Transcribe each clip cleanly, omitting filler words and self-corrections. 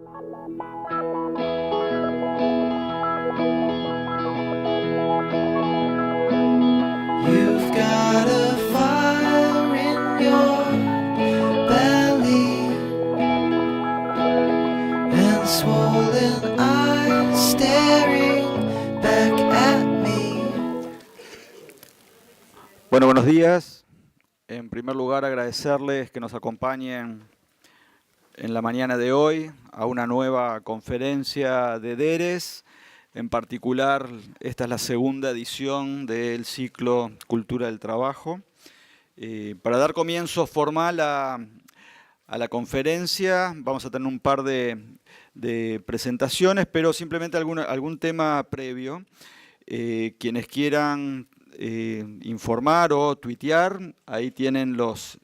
You've got a fire in your belly and swollen eyes staring back at me. Bueno, buenos días. En primer lugar, agradecerles que nos acompañen en la mañana de hoy a una nueva conferencia de DERES. En particular, esta es la segunda edición del ciclo Cultura del Trabajo. Para dar comienzo formal a la conferencia, vamos a tener un par de presentaciones, pero simplemente algún tema previo. Quienes quieran informar o tuitear, ahí tienen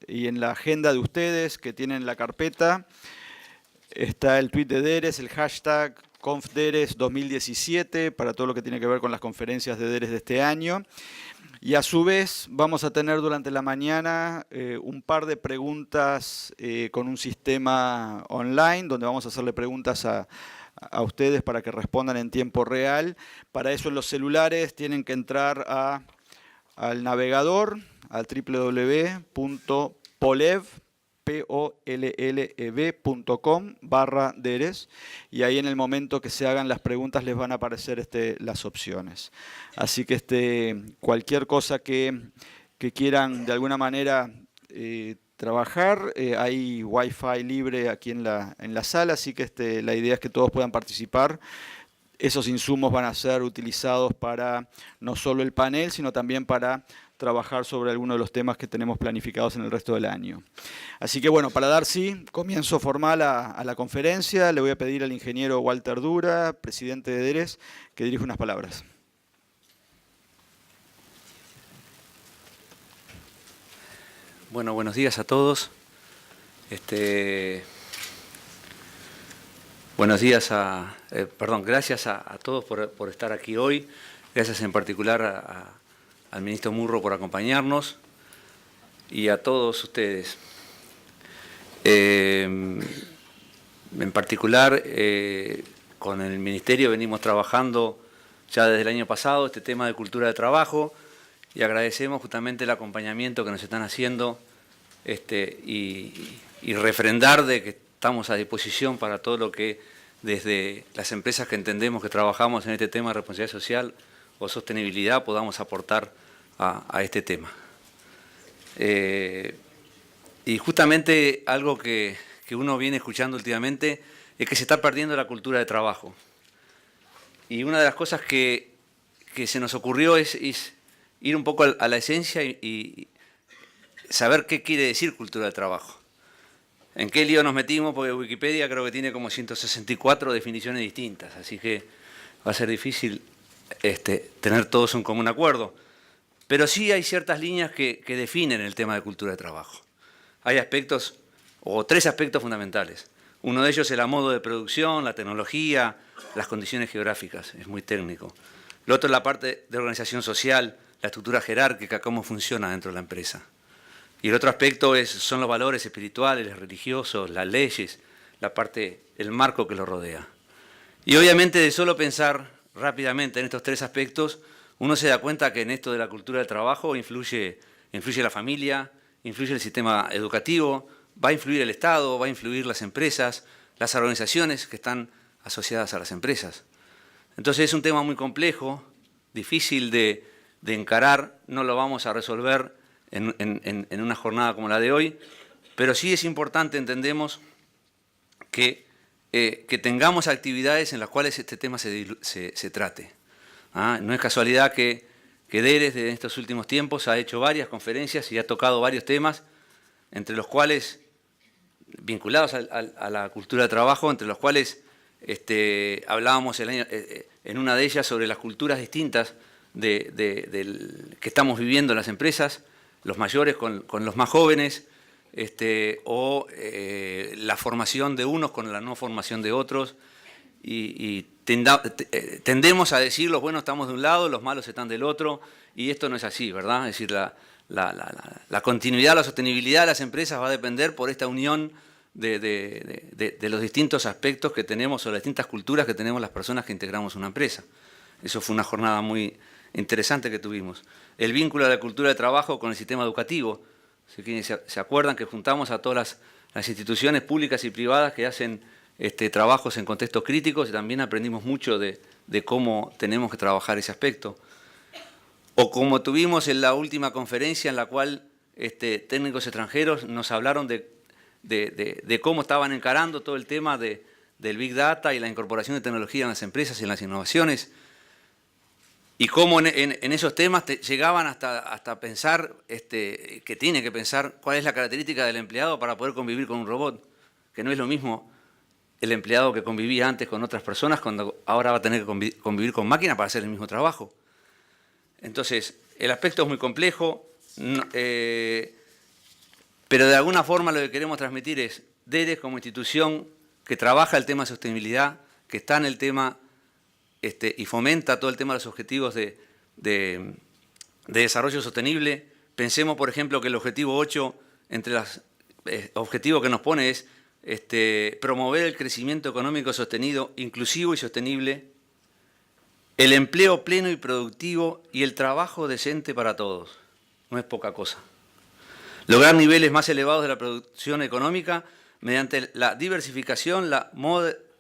y en la agenda de ustedes que tienen la carpeta, está el tuit de DERES, el hashtag ConfDERES 2017 para todo lo que tiene que ver con las conferencias de DERES de este año. Y a su vez vamos a tener durante la mañana un par de preguntas con un sistema online, donde vamos a hacerle preguntas a ustedes para que respondan en tiempo real. Para eso en los celulares tienen que entrar al navegador, al www.polev.com/DERES, y ahí en el momento que se hagan las preguntas les van a aparecer las opciones. Así que cualquier cosa que quieran de alguna manera trabajar, hay wifi libre aquí en la sala, así que la idea es que todos puedan participar. Esos insumos van a ser utilizados para no solo el panel, sino también para trabajar sobre algunos de los temas que tenemos planificados en el resto del año. Así que bueno, para dar comienzo formal a la conferencia, le voy a pedir al ingeniero Walter Dura, presidente de DERES, que dirija unas palabras. Bueno, buenos días a todos. Buenos días gracias a todos por estar aquí hoy. Gracias en particular al ministro Murro por acompañarnos y a todos ustedes. En particular, con el Ministerio venimos trabajando ya desde el año pasado este tema de cultura de trabajo y agradecemos justamente el acompañamiento que nos están haciendo y refrendar de que estamos a disposición para todo lo que desde las empresas que entendemos que trabajamos en este tema de responsabilidad social o sostenibilidad podamos aportar a este tema. Y justamente algo que uno viene escuchando últimamente es que se está perdiendo la cultura de trabajo. Y una de las cosas que se nos ocurrió es ir un poco a la esencia y saber qué quiere decir cultura de trabajo. ¿En qué lío nos metimos? Porque Wikipedia creo que tiene como 164 definiciones distintas, así que va a ser difícil tener todos un común acuerdo. Pero sí hay ciertas líneas que definen el tema de cultura de trabajo. Hay aspectos, o tres aspectos fundamentales. Uno de ellos es el modo de producción, la tecnología, las condiciones geográficas, es muy técnico. Lo otro es la parte de organización social, la estructura jerárquica, cómo funciona dentro de la empresa. Y el otro aspecto son los valores espirituales, religiosos, las leyes, el marco que lo rodea. Y obviamente de solo pensar rápidamente en estos tres aspectos, uno se da cuenta que en esto de la cultura del trabajo influye la familia, influye el sistema educativo, va a influir el Estado, va a influir las empresas, las organizaciones que están asociadas a las empresas. Entonces es un tema muy complejo, difícil de encarar, no lo vamos a resolver en una jornada como la de hoy, pero sí es importante, entendemos, que tengamos actividades en las cuales este tema se trate. No es casualidad que DERES en estos últimos tiempos ha hecho varias conferencias y ha tocado varios temas, entre los cuales, vinculados a la cultura de trabajo, entre los cuales hablábamos en una de ellas sobre las culturas distintas que estamos viviendo en las empresas, los mayores con los más jóvenes, o la formación de unos con la no formación de otros, y tendemos a decir los buenos estamos de un lado, los malos están del otro, y esto no es así, ¿verdad? Es decir, la continuidad, la sostenibilidad de las empresas va a depender por esta unión de los distintos aspectos que tenemos o las distintas culturas que tenemos las personas que integramos una empresa. Eso fue una jornada muy interesante que tuvimos. El vínculo de la cultura de trabajo con el sistema educativo. Si quienes se acuerdan que juntamos a todas las instituciones públicas y privadas que hacen trabajos en contextos críticos y también aprendimos mucho de cómo tenemos que trabajar ese aspecto. O como tuvimos en la última conferencia en la cual técnicos extranjeros nos hablaron de cómo estaban encarando todo el tema del Big Data y la incorporación de tecnología en las empresas y en las innovaciones, y cómo en esos temas llegaban hasta pensar que tiene que pensar cuál es la característica del empleado para poder convivir con un robot, que no es lo mismo el empleado que convivía antes con otras personas cuando ahora va a tener que convivir con máquinas para hacer el mismo trabajo. Entonces, el aspecto es muy complejo, pero de alguna forma lo que queremos transmitir es DERES como institución que trabaja el tema de sostenibilidad, que está en el tema y fomenta todo el tema de los objetivos de desarrollo sostenible. Pensemos, por ejemplo, que el objetivo 8, entre los objetivos que nos pone es promover el crecimiento económico sostenido, inclusivo y sostenible, el empleo pleno y productivo y el trabajo decente para todos. No es poca cosa. Lograr niveles más elevados de la producción económica mediante la diversificación, la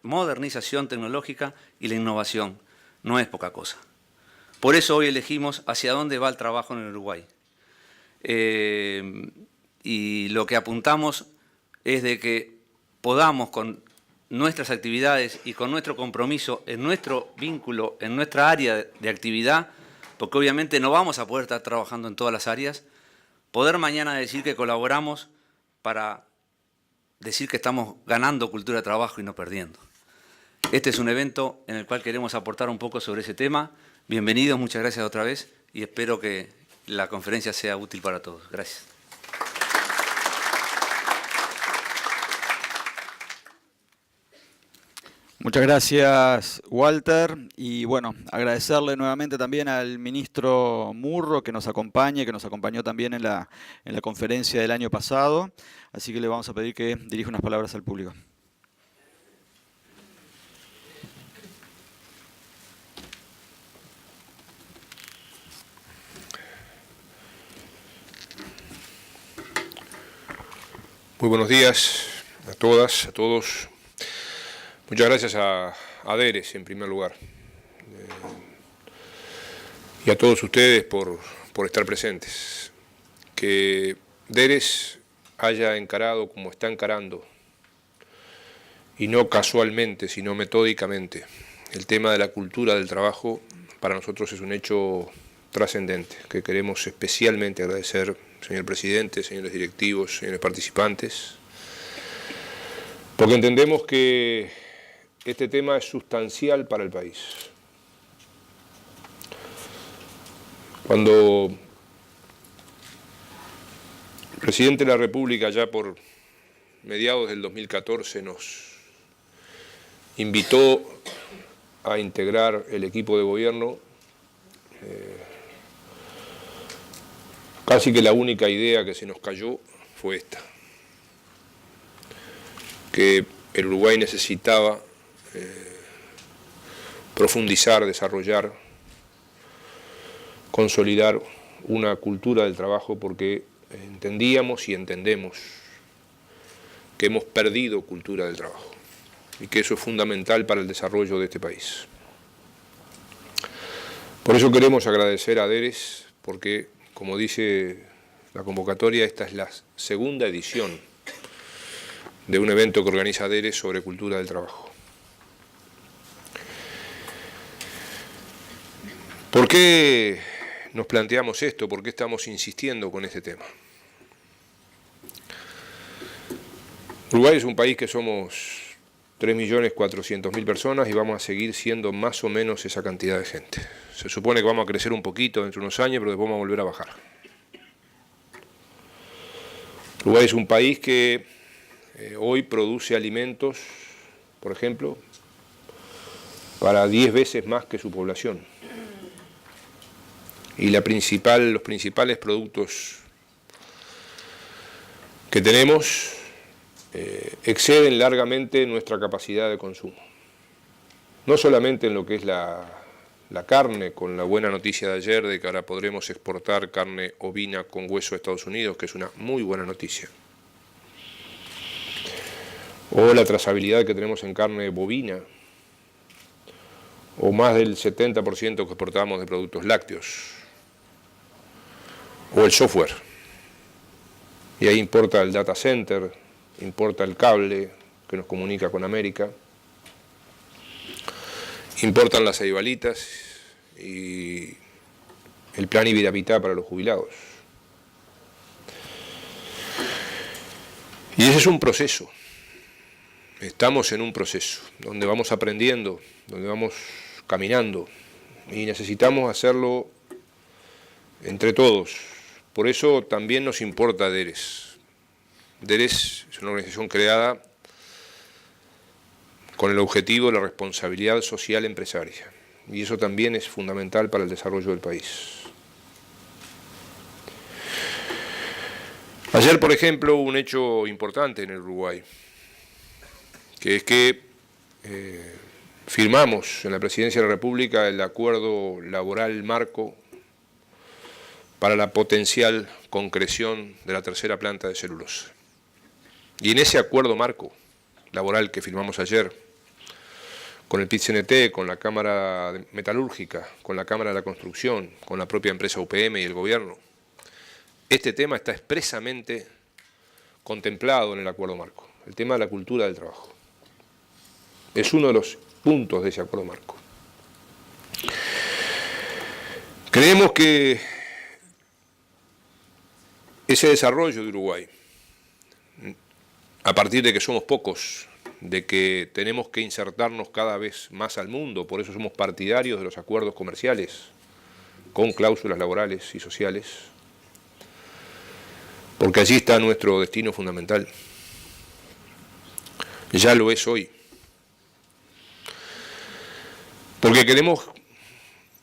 modernización tecnológica y la innovación. No es poca cosa. Por eso hoy elegimos hacia dónde va el trabajo en el Uruguay. Y lo que apuntamos es de que podamos con nuestras actividades y con nuestro compromiso en nuestro vínculo, en nuestra área de actividad, porque obviamente no vamos a poder estar trabajando en todas las áreas, poder mañana decir que colaboramos para decir que estamos ganando cultura de trabajo y no perdiendo. Este es un evento en el cual queremos aportar un poco sobre ese tema. Bienvenidos, muchas gracias otra vez y espero que la conferencia sea útil para todos. Gracias. Muchas gracias, Walter. Y bueno, agradecerle nuevamente también al ministro Murro que nos acompaña, que nos acompañó también en la conferencia del año pasado. Así que le vamos a pedir que dirija unas palabras al público. Muy buenos días a todas, a todos. Muchas gracias a DERES en primer lugar y a todos ustedes por estar presentes. Que DERES haya encarado como está encarando, y no casualmente, sino metódicamente, el tema de la cultura del trabajo, para nosotros es un hecho trascendente, que queremos especialmente agradecer, señor presidente, señores directivos, señores participantes, porque entendemos que este tema es sustancial para el país. Cuando el presidente de la República, ya por mediados del 2014, nos invitó a integrar el equipo de gobierno, casi que la única idea que se nos cayó fue esta, que el Uruguay necesitaba profundizar, desarrollar, consolidar una cultura del trabajo, porque entendíamos y entendemos que hemos perdido cultura del trabajo y que eso es fundamental para el desarrollo de este país. Por eso queremos agradecer a DERES, porque, como dice la convocatoria, esta es la segunda edición de un evento que organiza DERES sobre cultura del trabajo. ¿Por qué nos planteamos esto? ¿Por qué estamos insistiendo con este tema? Uruguay es un país que somos 3.400.000 personas y vamos a seguir siendo más o menos esa cantidad de gente. Se supone que vamos a crecer un poquito dentro de unos años, pero después vamos a volver a bajar. Uruguay es un país que hoy produce alimentos, por ejemplo, para 10 veces más que su población. Y los principales productos que tenemos exceden largamente nuestra capacidad de consumo. No solamente en lo que es la carne, con la buena noticia de ayer de que ahora podremos exportar carne ovina con hueso a Estados Unidos, que es una muy buena noticia. O la trazabilidad que tenemos en carne bovina, o más del 70% que exportamos de productos lácteos, o el software. Y ahí importa el data center, importa el cable que nos comunica con América, importan las ceibalitas y el plan Vida Vitá para los jubilados. Y ese es un proceso. Estamos en un proceso donde vamos aprendiendo, donde vamos caminando y necesitamos hacerlo entre todos. Por eso también nos importa DERES. DERES es una organización creada con el objetivo de la responsabilidad social empresaria. Y eso también es fundamental para el desarrollo del país. Ayer, por ejemplo, hubo un hecho importante en el Uruguay, que es que firmamos en la Presidencia de la República el acuerdo laboral marco para la potencial concreción de la tercera planta de celulosa. Y en ese acuerdo marco laboral que firmamos ayer, con el PIT-CNT, con la Cámara Metalúrgica, con la Cámara de la Construcción, con la propia empresa UPM y el gobierno, este tema está expresamente contemplado en el acuerdo marco, el tema de la cultura del trabajo. Es uno de los puntos de ese acuerdo marco. Creemos que ese desarrollo de Uruguay, a partir de que somos pocos, de que tenemos que insertarnos cada vez más al mundo, por eso somos partidarios de los acuerdos comerciales con cláusulas laborales y sociales, porque allí está nuestro destino fundamental. Ya lo es hoy. Porque queremos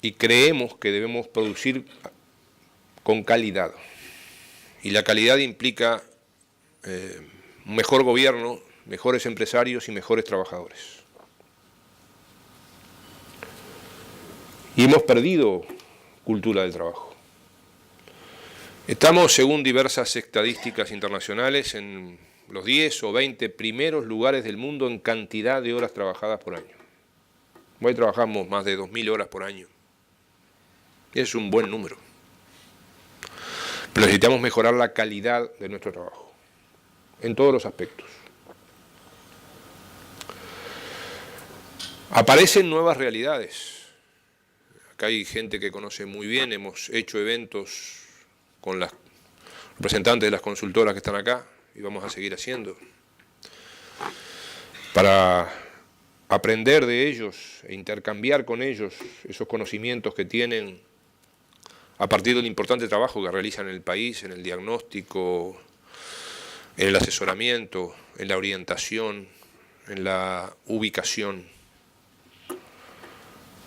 y creemos que debemos producir con calidad. Y la calidad implica un mejor gobierno, mejores empresarios y mejores trabajadores. Y hemos perdido cultura del trabajo. Estamos, según diversas estadísticas internacionales, en los 10 o 20 primeros lugares del mundo en cantidad de horas trabajadas por año. Hoy trabajamos más de 2.000 horas por año. Es un buen número. Pero necesitamos mejorar la calidad de nuestro trabajo, en todos los aspectos. Aparecen nuevas realidades. Acá hay gente que conoce muy bien, hemos hecho eventos con las representantes de las consultoras que están acá y vamos a seguir haciendo para aprender de ellos e intercambiar con ellos esos conocimientos que tienen a partir del importante trabajo que realizan en el país, en el diagnóstico, en el asesoramiento, en la orientación, en la ubicación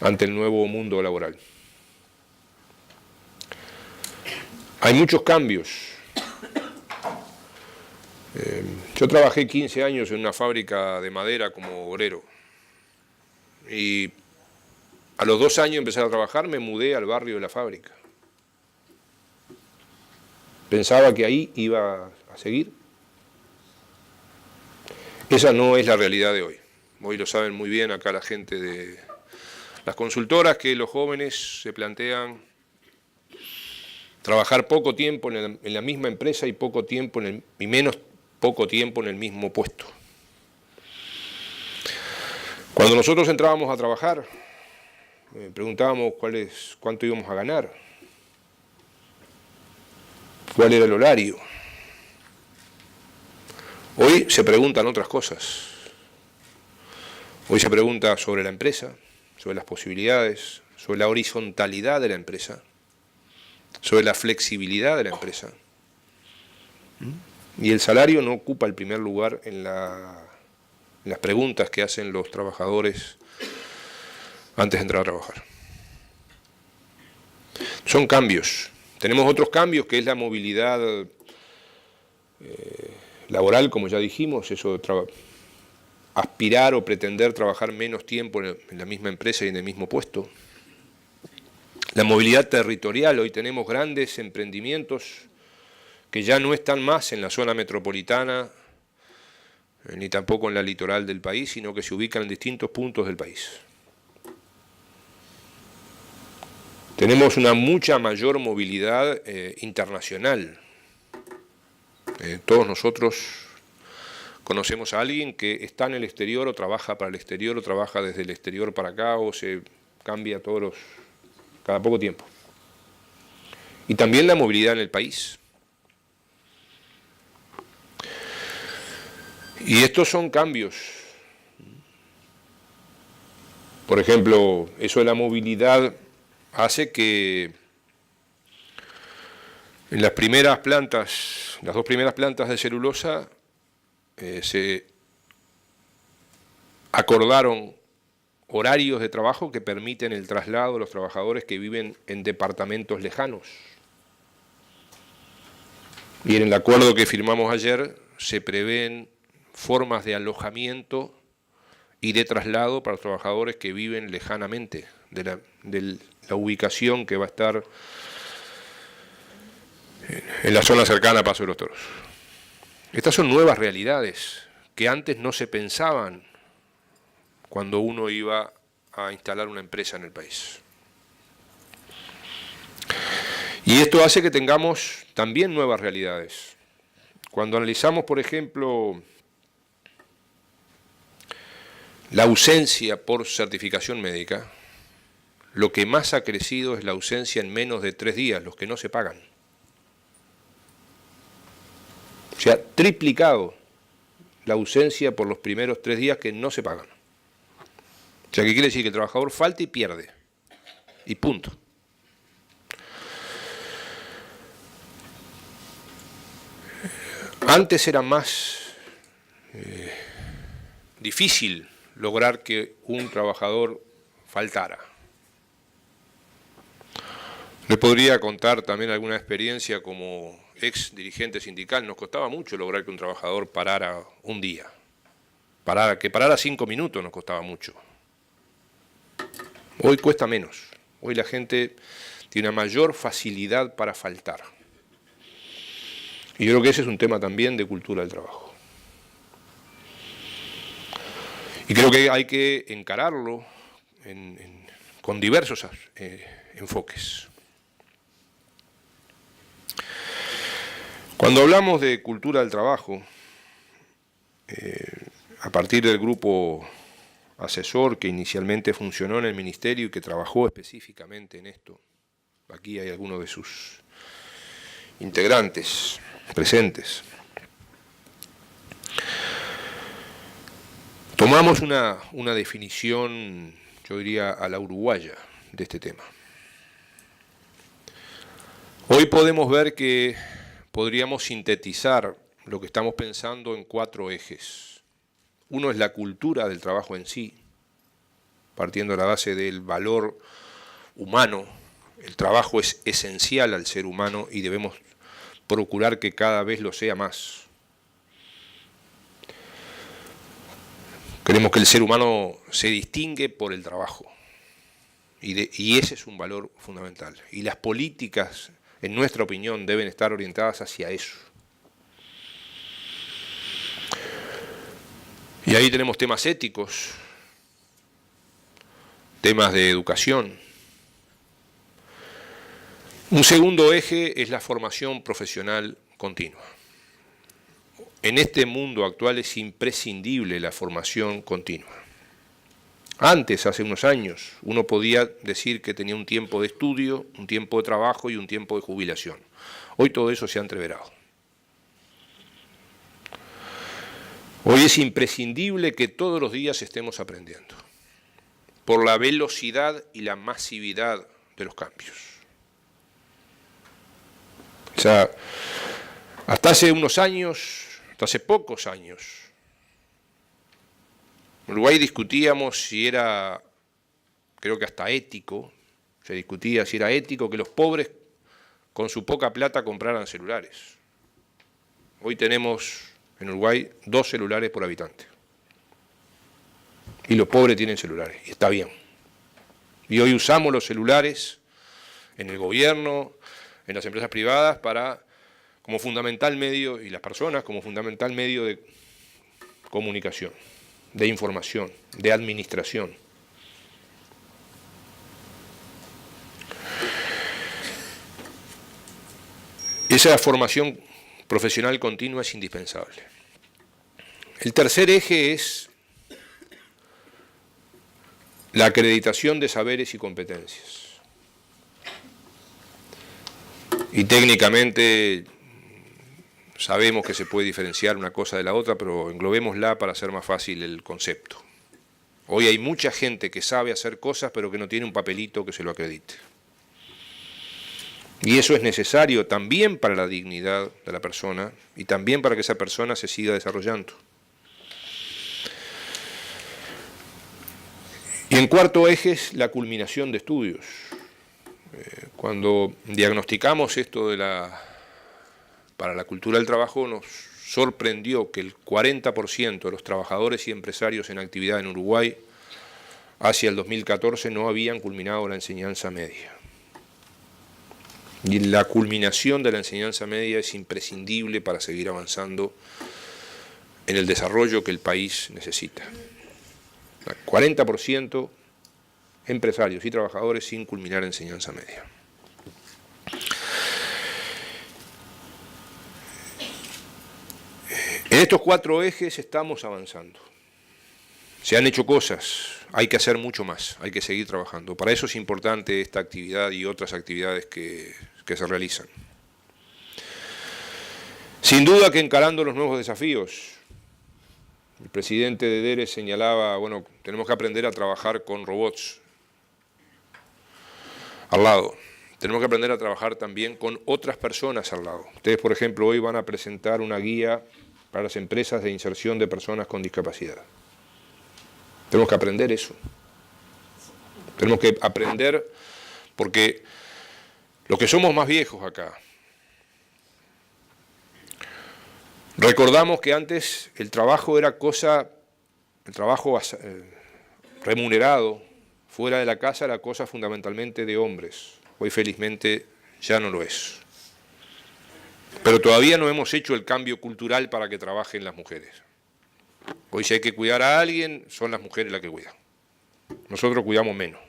ante el nuevo mundo laboral. Hay muchos cambios. Yo trabajé 15 años en una fábrica de madera como obrero y a los 2 años de empezar a trabajar me mudé al barrio de la fábrica. Pensaba que ahí iba a seguir. Esa no es la realidad de hoy. Hoy lo saben muy bien acá la gente de las consultoras, que los jóvenes se plantean trabajar poco tiempo en la misma empresa y poco tiempo y menos poco tiempo en el mismo puesto. Cuando nosotros entrábamos a trabajar, preguntábamos cuánto íbamos a ganar, cuál era el horario. Hoy se preguntan otras cosas. Hoy se pregunta sobre la empresa, sobre las posibilidades, sobre la horizontalidad de la empresa, sobre la flexibilidad de la empresa. Y el salario no ocupa el primer lugar en las preguntas que hacen los trabajadores antes de entrar a trabajar. Son cambios. Tenemos otros cambios, que es la movilidad laboral, como ya dijimos, eso de aspirar o pretender trabajar menos tiempo en la misma empresa y en el mismo puesto. La movilidad territorial, hoy tenemos grandes emprendimientos que ya no están más en la zona metropolitana, ni tampoco en la litoral del país, sino que se ubican en distintos puntos del país. Tenemos una mucha mayor movilidad internacional. Todos nosotros conocemos a alguien que está en el exterior o trabaja para el exterior o trabaja desde el exterior para acá o se cambia cada poco tiempo. Y también la movilidad en el país. Y estos son cambios. Por ejemplo, eso de la movilidad hace que en las primeras plantas, las 2 primeras plantas de celulosa, se acordaron horarios de trabajo que permiten el traslado de los trabajadores que viven en departamentos lejanos. Y en el acuerdo que firmamos ayer se prevén formas de alojamiento y de traslado para los trabajadores que viven lejanamente de la ubicación que va a estar en la zona cercana a Paso de los Toros. Estas son nuevas realidades que antes no se pensaban cuando uno iba a instalar una empresa en el país. Y esto hace que tengamos también nuevas realidades. Cuando analizamos, por ejemplo, la ausencia por certificación médica, lo que más ha crecido es la ausencia en menos de 3 días, los que no se pagan. O sea, triplicado la ausencia por los primeros 3 días que no se pagan. O sea, que quiere decir que el trabajador falta y pierde. Y punto. Antes era más difícil lograr que un trabajador faltara. Les podría contar también alguna experiencia como ex dirigente sindical. Nos costaba mucho lograr que un trabajador parara un día. Que parara 5 minutos nos costaba mucho. Hoy cuesta menos. Hoy la gente tiene una mayor facilidad para faltar. Y yo creo que ese es un tema también de cultura del trabajo. Y creo que hay que encararlo con diversos enfoques. Cuando hablamos de cultura del trabajo, a partir del grupo asesor que inicialmente funcionó en el Ministerio y que trabajó específicamente en esto, aquí hay algunos de sus integrantes presentes, tomamos una definición, yo diría, a la uruguaya de este tema. Hoy podemos ver que podríamos sintetizar lo que estamos pensando en 4 ejes. Uno es la cultura del trabajo en sí, partiendo de la base del valor humano. El trabajo es esencial al ser humano y debemos procurar que cada vez lo sea más. Creemos que el ser humano se distingue por el trabajo y ese es un valor fundamental. Y las políticas, en nuestra opinión, deben estar orientadas hacia eso. Y ahí tenemos temas éticos, temas de educación. Un segundo eje es la formación profesional continua. En este mundo actual es imprescindible la formación continua. Antes, hace unos años, uno podía decir que tenía un tiempo de estudio, un tiempo de trabajo y un tiempo de jubilación. Hoy todo eso se ha entreverado. Hoy es imprescindible que todos los días estemos aprendiendo, por la velocidad y la masividad de los cambios. O sea, hasta hace unos años, hasta hace pocos años, en Uruguay discutíamos si era, creo que hasta ético, se discutía si era ético que los pobres con su poca plata compraran celulares. Hoy tenemos en Uruguay 2 celulares por habitante. Y los pobres tienen celulares, y está bien. Y hoy usamos los celulares en el gobierno, en las empresas privadas, como fundamental medio, y las personas como fundamental medio de comunicación, de información, de administración. Esa formación profesional continua es indispensable. El tercer eje es la acreditación de saberes y competencias. Y técnicamente sabemos que se puede diferenciar una cosa de la otra, pero englobémosla para hacer más fácil el concepto. Hoy hay mucha gente que sabe hacer cosas, pero que no tiene un papelito que se lo acredite. Y eso es necesario también para la dignidad de la persona y también para que esa persona se siga desarrollando. Y en cuarto eje es la culminación de estudios. Cuando diagnosticamos esto para la cultura del trabajo, nos sorprendió que el 40% de los trabajadores y empresarios en actividad en Uruguay hacia el 2014 no habían culminado la enseñanza media. Y la culminación de la enseñanza media es imprescindible para seguir avanzando en el desarrollo que el país necesita. 40% empresarios y trabajadores sin culminar enseñanza media. En estos 4 ejes estamos avanzando. Se han hecho cosas, hay que hacer mucho más, hay que seguir trabajando. Para eso es importante esta actividad y otras actividades que se realizan. Sin duda que encarando los nuevos desafíos, el presidente de DERES señalaba, bueno, tenemos que aprender a trabajar con robots al lado. Tenemos que aprender a trabajar también con otras personas al lado. Ustedes, por ejemplo, hoy van a presentar una guía para las empresas de inserción de personas con discapacidad. Tenemos que aprender eso. Tenemos que aprender porque los que somos más viejos acá, recordamos que antes el trabajo era remunerado, fuera de la casa era cosa fundamentalmente de hombres. Hoy felizmente ya no lo es. Pero todavía no hemos hecho el cambio cultural para que trabajen las mujeres. Hoy si hay que cuidar a alguien, son las mujeres las que cuidan. Nosotros cuidamos menos.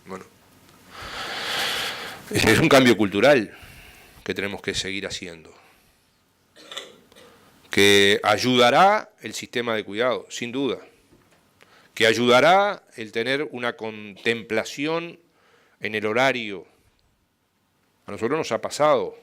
Bueno, ese es un cambio cultural que tenemos que seguir haciendo, que ayudará el sistema de cuidado, sin duda, que ayudará el tener una contemplación en el horario. A nosotros nos ha pasado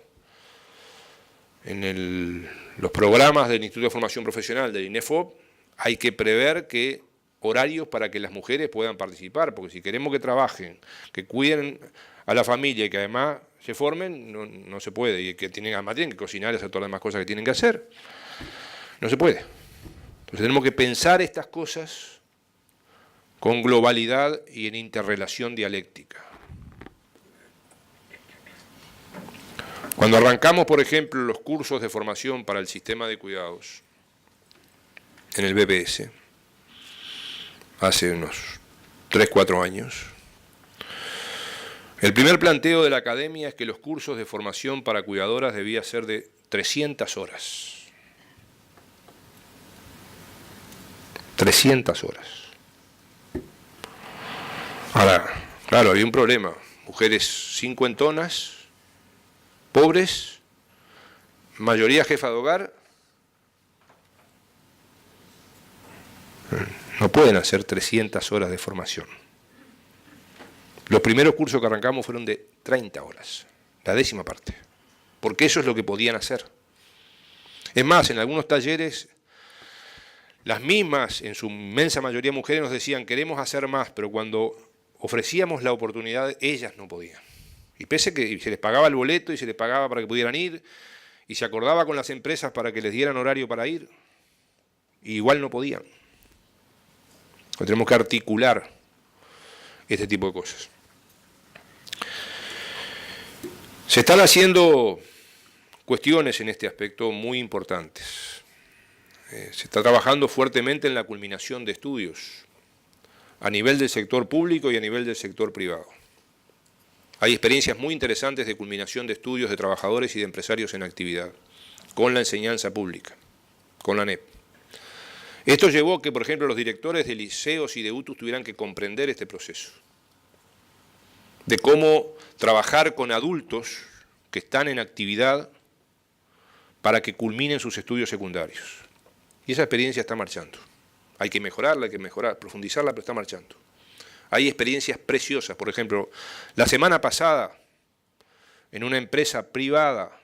en los programas del Instituto de Formación Profesional del INEFOP, hay que prever que horarios para que las mujeres puedan participar, porque si queremos que trabajen, que cuiden a la familia y que además se formen, no se puede, y que además tienen que cocinar y hacer todas las demás cosas que tienen que hacer. No se puede. Entonces tenemos que pensar estas cosas con globalidad y en interrelación dialéctica. Cuando arrancamos, por ejemplo, los cursos de formación para el sistema de cuidados en el BPS, hace unos 3-4 años, el primer planteo de la academia es que los cursos de formación para cuidadoras debían ser de 300 horas. 300 horas. Ahora, claro, había un problema. Mujeres cincuentonas, pobres, mayoría jefa de hogar, no pueden hacer 300 horas de formación. Los primeros cursos que arrancamos fueron de 30 horas, la 10ª parte, porque eso es lo que podían hacer. Es más, en algunos talleres, las mismas, en su inmensa mayoría mujeres, nos decían, queremos hacer más, pero cuando ofrecíamos la oportunidad, ellas no podían. Y pese que se les pagaba el boleto y se les pagaba para que pudieran ir, y se acordaba con las empresas para que les dieran horario para ir, y igual no podían. Entonces tenemos que articular este tipo de cosas. Se están haciendo cuestiones en este aspecto muy importantes. Se está trabajando fuertemente en la culminación de estudios a nivel del sector público y a nivel del sector privado. Hay experiencias muy interesantes de culminación de estudios de trabajadores y de empresarios en actividad, con la enseñanza pública, con la ANEP. Esto llevó a que, por ejemplo, los directores de liceos y de UTUS tuvieran que comprender este proceso, de cómo trabajar con adultos que están en actividad para que culminen sus estudios secundarios. Y esa experiencia está marchando. Hay que mejorarla, profundizarla, pero está marchando. Hay experiencias preciosas. Por ejemplo, la semana pasada, en una empresa privada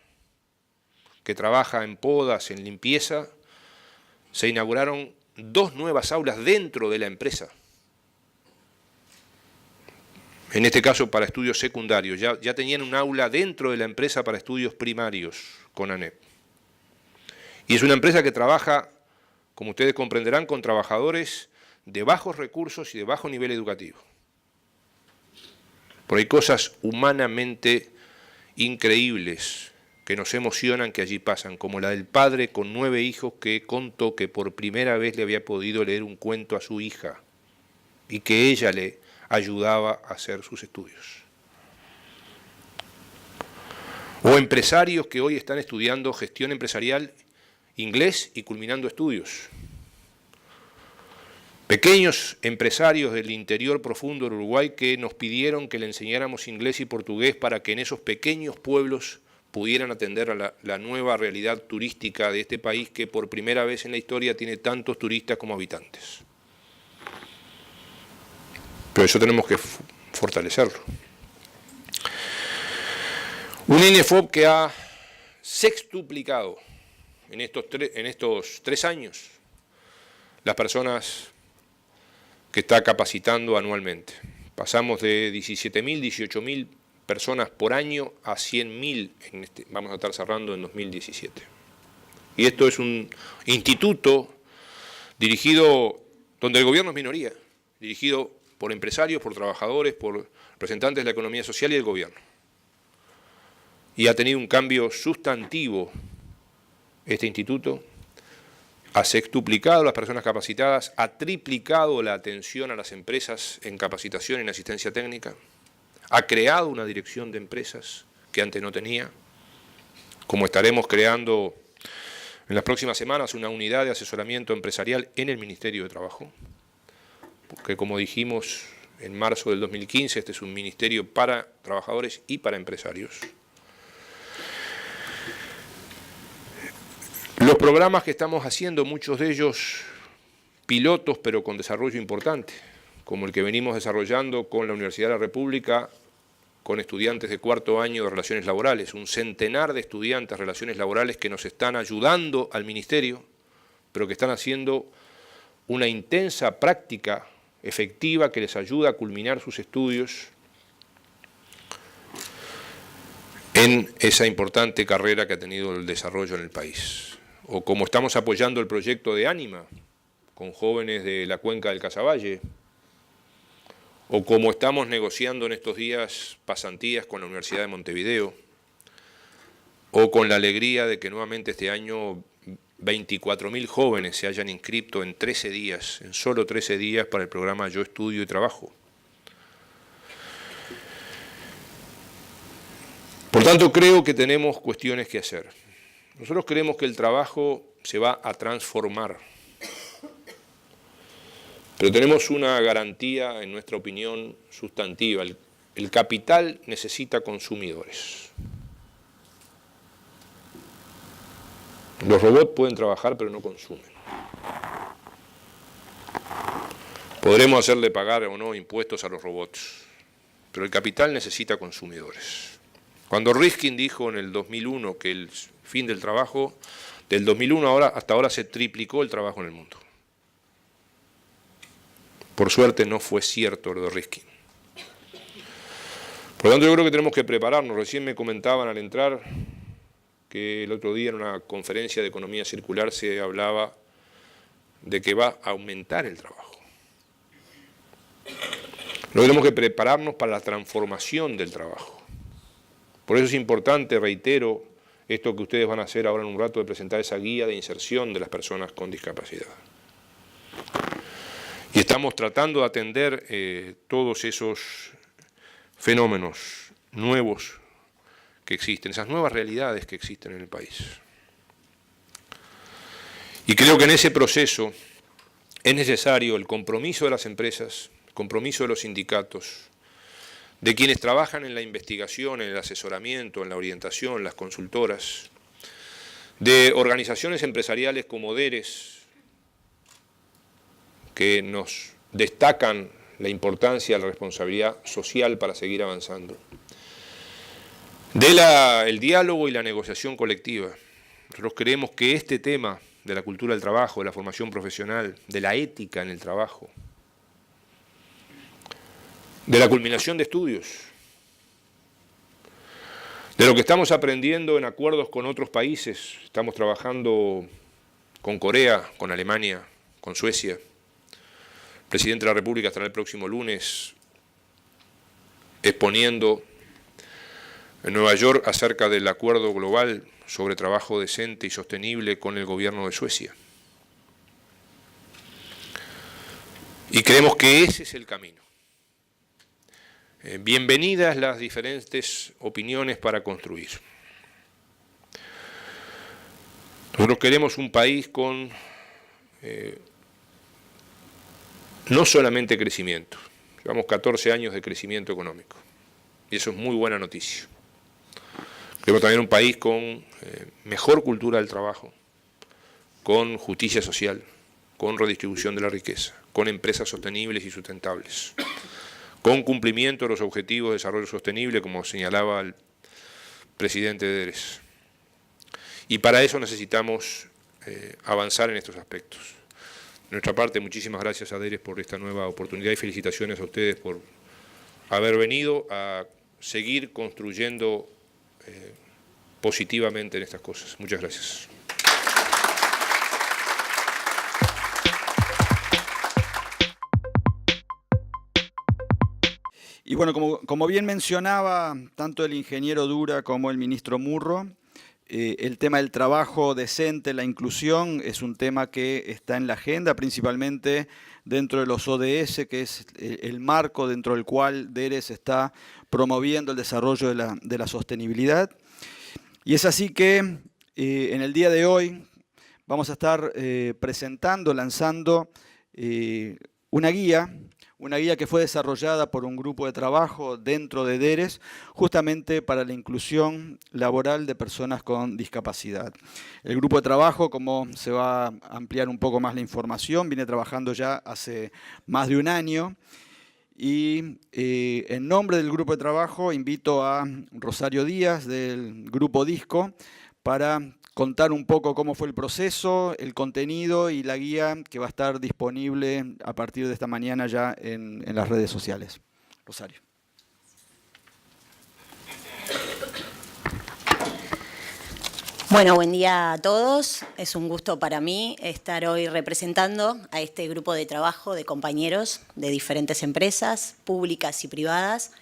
que trabaja en podas, en limpieza, se inauguraron 2 nuevas aulas dentro de la empresa. En este caso para estudios secundarios. Ya tenían un aula dentro de la empresa para estudios primarios con ANEP. Y es una empresa que trabaja, como ustedes comprenderán, con trabajadores de bajos recursos y de bajo nivel educativo. Pero hay cosas humanamente increíbles que nos emocionan que allí pasan, como la del padre con 9 hijos que contó que por primera vez le había podido leer un cuento a su hija y que ella le ayudaba a hacer sus estudios. O empresarios que hoy están estudiando gestión empresarial, inglés y culminando estudios. Pequeños empresarios del interior profundo del Uruguay que nos pidieron que le enseñáramos inglés y portugués para que en esos pequeños pueblos pudieran atender a la nueva realidad turística de este país que por primera vez en la historia tiene tantos turistas como habitantes. Pero eso tenemos que fortalecerlo. Un INEFOP que ha sextuplicado en estos 3 años las personas que está capacitando anualmente. Pasamos de 17.000, 18.000 personas por año a 100.000, vamos a estar cerrando en 2017. Y esto es un instituto dirigido, donde el gobierno es minoría, dirigido por empresarios, por trabajadores, por representantes de la economía social y del gobierno. Y ha tenido un cambio sustantivo este instituto. Ha sextuplicado las personas capacitadas, ha triplicado la atención a las empresas en capacitación y en asistencia técnica, ha creado una dirección de empresas que antes no tenía, como estaremos creando en las próximas semanas una unidad de asesoramiento empresarial en el Ministerio de Trabajo, porque como dijimos en marzo del 2015, este es un ministerio para trabajadores y para empresarios. Los programas que estamos haciendo, muchos de ellos pilotos, pero con desarrollo importante, como el que venimos desarrollando con la Universidad de la República, con estudiantes de 4º año de Relaciones Laborales, un centenar de estudiantes de Relaciones Laborales que nos están ayudando al Ministerio, pero que están haciendo una intensa práctica efectiva que les ayuda a culminar sus estudios en esa importante carrera que ha tenido el desarrollo en el país. O como estamos apoyando el proyecto de Ánima, con jóvenes de la cuenca del Casaballe, o como estamos negociando en estos días pasantías con la Universidad de Montevideo, o con la alegría de que nuevamente este año 24.000 jóvenes se hayan inscrito en 13 días, en solo 13 días para el programa Yo Estudio y Trabajo. Por tanto, creo que tenemos cuestiones que hacer. Nosotros creemos que el trabajo se va a transformar, pero tenemos una garantía, en nuestra opinión, sustantiva. El capital necesita consumidores. Los robots pueden trabajar, pero no consumen. Podremos hacerle pagar o no impuestos a los robots, pero el capital necesita consumidores. Cuando Riskin dijo en el 2001 que el fin del trabajo, del 2001 hasta ahora se triplicó el trabajo en el mundo. Por suerte no fue cierto lo de Riskin. Por lo tanto, yo creo que tenemos que prepararnos. Recién me comentaban al entrar que el otro día en una conferencia de economía circular se hablaba de que va a aumentar el trabajo. No tenemos que prepararnos para la transformación del trabajo. Por eso es importante, reitero, esto que ustedes van a hacer ahora en un rato de presentar esa guía de inserción de las personas con discapacidad. Y estamos tratando de atender todos esos fenómenos nuevos que existen, esas nuevas realidades que existen en el país. Y creo que en ese proceso es necesario el compromiso de las empresas, el compromiso de los sindicatos, de quienes trabajan en la investigación, en el asesoramiento, en la orientación, las consultoras, de organizaciones empresariales como DERES, que nos destacan la importancia de la responsabilidad social para seguir avanzando, del diálogo y la negociación colectiva. Nosotros creemos que este tema de la cultura del trabajo, de la formación profesional, de la ética en el trabajo, de la culminación de estudios, de lo que estamos aprendiendo en acuerdos con otros países. Estamos trabajando con Corea, con Alemania, con Suecia. El presidente de la República estará el próximo lunes exponiendo en Nueva York acerca del acuerdo global sobre trabajo decente y sostenible con el gobierno de Suecia. Y creemos que ese es el camino. Bienvenidas las diferentes opiniones para construir. Nosotros queremos un país con no solamente crecimiento, llevamos 14 años de crecimiento económico, y eso es muy buena noticia. Queremos también un país con mejor cultura del trabajo, con justicia social, con redistribución de la riqueza, con empresas sostenibles y sustentables, con cumplimiento de los objetivos de desarrollo sostenible, como señalaba el presidente de DERES. Y para eso necesitamos avanzar en estos aspectos. De nuestra parte, muchísimas gracias a DERES por esta nueva oportunidad y felicitaciones a ustedes por haber venido a seguir construyendo positivamente en estas cosas. Muchas gracias. Y bueno, como bien mencionaba tanto el ingeniero Dura como el ministro Murro, el tema del trabajo decente, la inclusión, es un tema que está en la agenda, principalmente dentro de los ODS, que es el marco dentro del cual DERES está promoviendo el desarrollo de la sostenibilidad. Y es así que en el día de hoy vamos a estar presentando, lanzando una guía que fue desarrollada por un grupo de trabajo dentro de DERES, justamente para la inclusión laboral de personas con discapacidad. El grupo de trabajo, como se va a ampliar un poco más la información, viene trabajando ya hace más de un año, y en nombre del grupo de trabajo invito a Rosario Díaz del Grupo Disco para contar un poco cómo fue el proceso, el contenido y la guía que va a estar disponible a partir de esta mañana ya en las redes sociales. Rosario. Bueno, buen día a todos. Es un gusto para mí estar hoy representando a este grupo de trabajo de compañeros de diferentes empresas, públicas y privadas,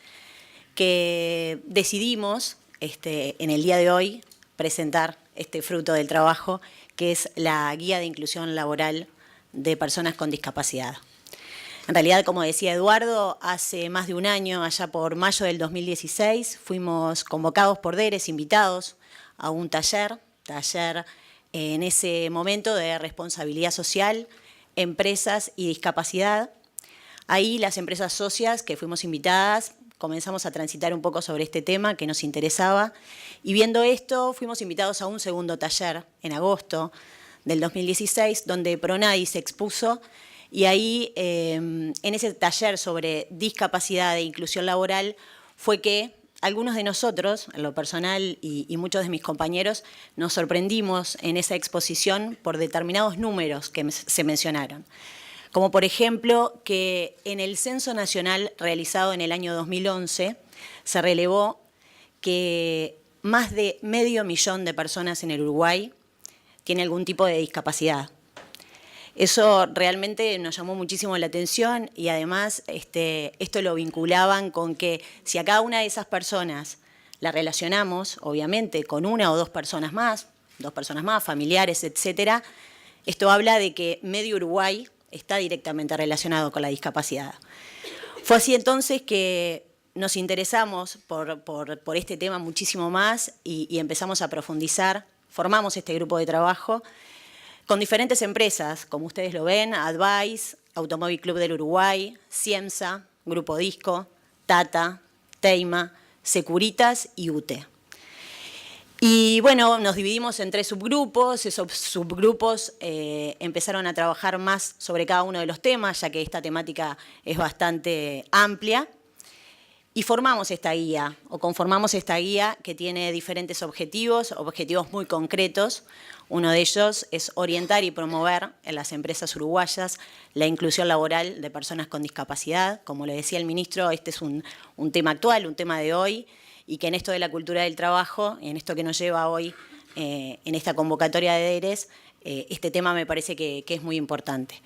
que decidimos en el día de hoy presentar este fruto del trabajo, que es la Guía de Inclusión Laboral de Personas con Discapacidad. En realidad, como decía Eduardo, hace más de un año, allá por mayo del 2016, fuimos convocados por DERES, invitados a un taller en ese momento de responsabilidad social, empresas y discapacidad. Ahí las empresas socias que fuimos invitadas comenzamos a transitar un poco sobre este tema que nos interesaba, y viendo esto fuimos invitados a un segundo taller en agosto del 2016, donde Pronadi se expuso, y ahí en ese taller sobre discapacidad e inclusión laboral fue que algunos de nosotros, en lo personal y muchos de mis compañeros, nos sorprendimos en esa exposición por determinados números que se mencionaron. Como por ejemplo que en el Censo Nacional realizado en el año 2011 se relevó que más de 500.000 de personas en el Uruguay tienen algún tipo de discapacidad. Eso realmente nos llamó muchísimo la atención, y además esto lo vinculaban con que si a cada una de esas personas la relacionamos, obviamente, con una o dos personas más, familiares, etcétera. Esto habla de que Medio Uruguay está directamente relacionado con la discapacidad. Fue así entonces que nos interesamos por este tema muchísimo más y empezamos a profundizar, formamos este grupo de trabajo con diferentes empresas, como ustedes lo ven, Advice, Automóvil Club del Uruguay, Ciemsa, Grupo Disco, Tata, Teima, Securitas y UTE. Y bueno, nos dividimos en 3 subgrupos, esos subgrupos empezaron a trabajar más sobre cada uno de los temas, ya que esta temática es bastante amplia, y formamos esta guía, o conformamos esta guía que tiene diferentes objetivos muy concretos. Uno de ellos es orientar y promover en las empresas uruguayas la inclusión laboral de personas con discapacidad. Como le decía el ministro, este es un tema actual, un tema de hoy, y que en esto de la cultura del trabajo, en esto que nos lleva hoy, en esta convocatoria de DERES, este tema me parece que es muy importante.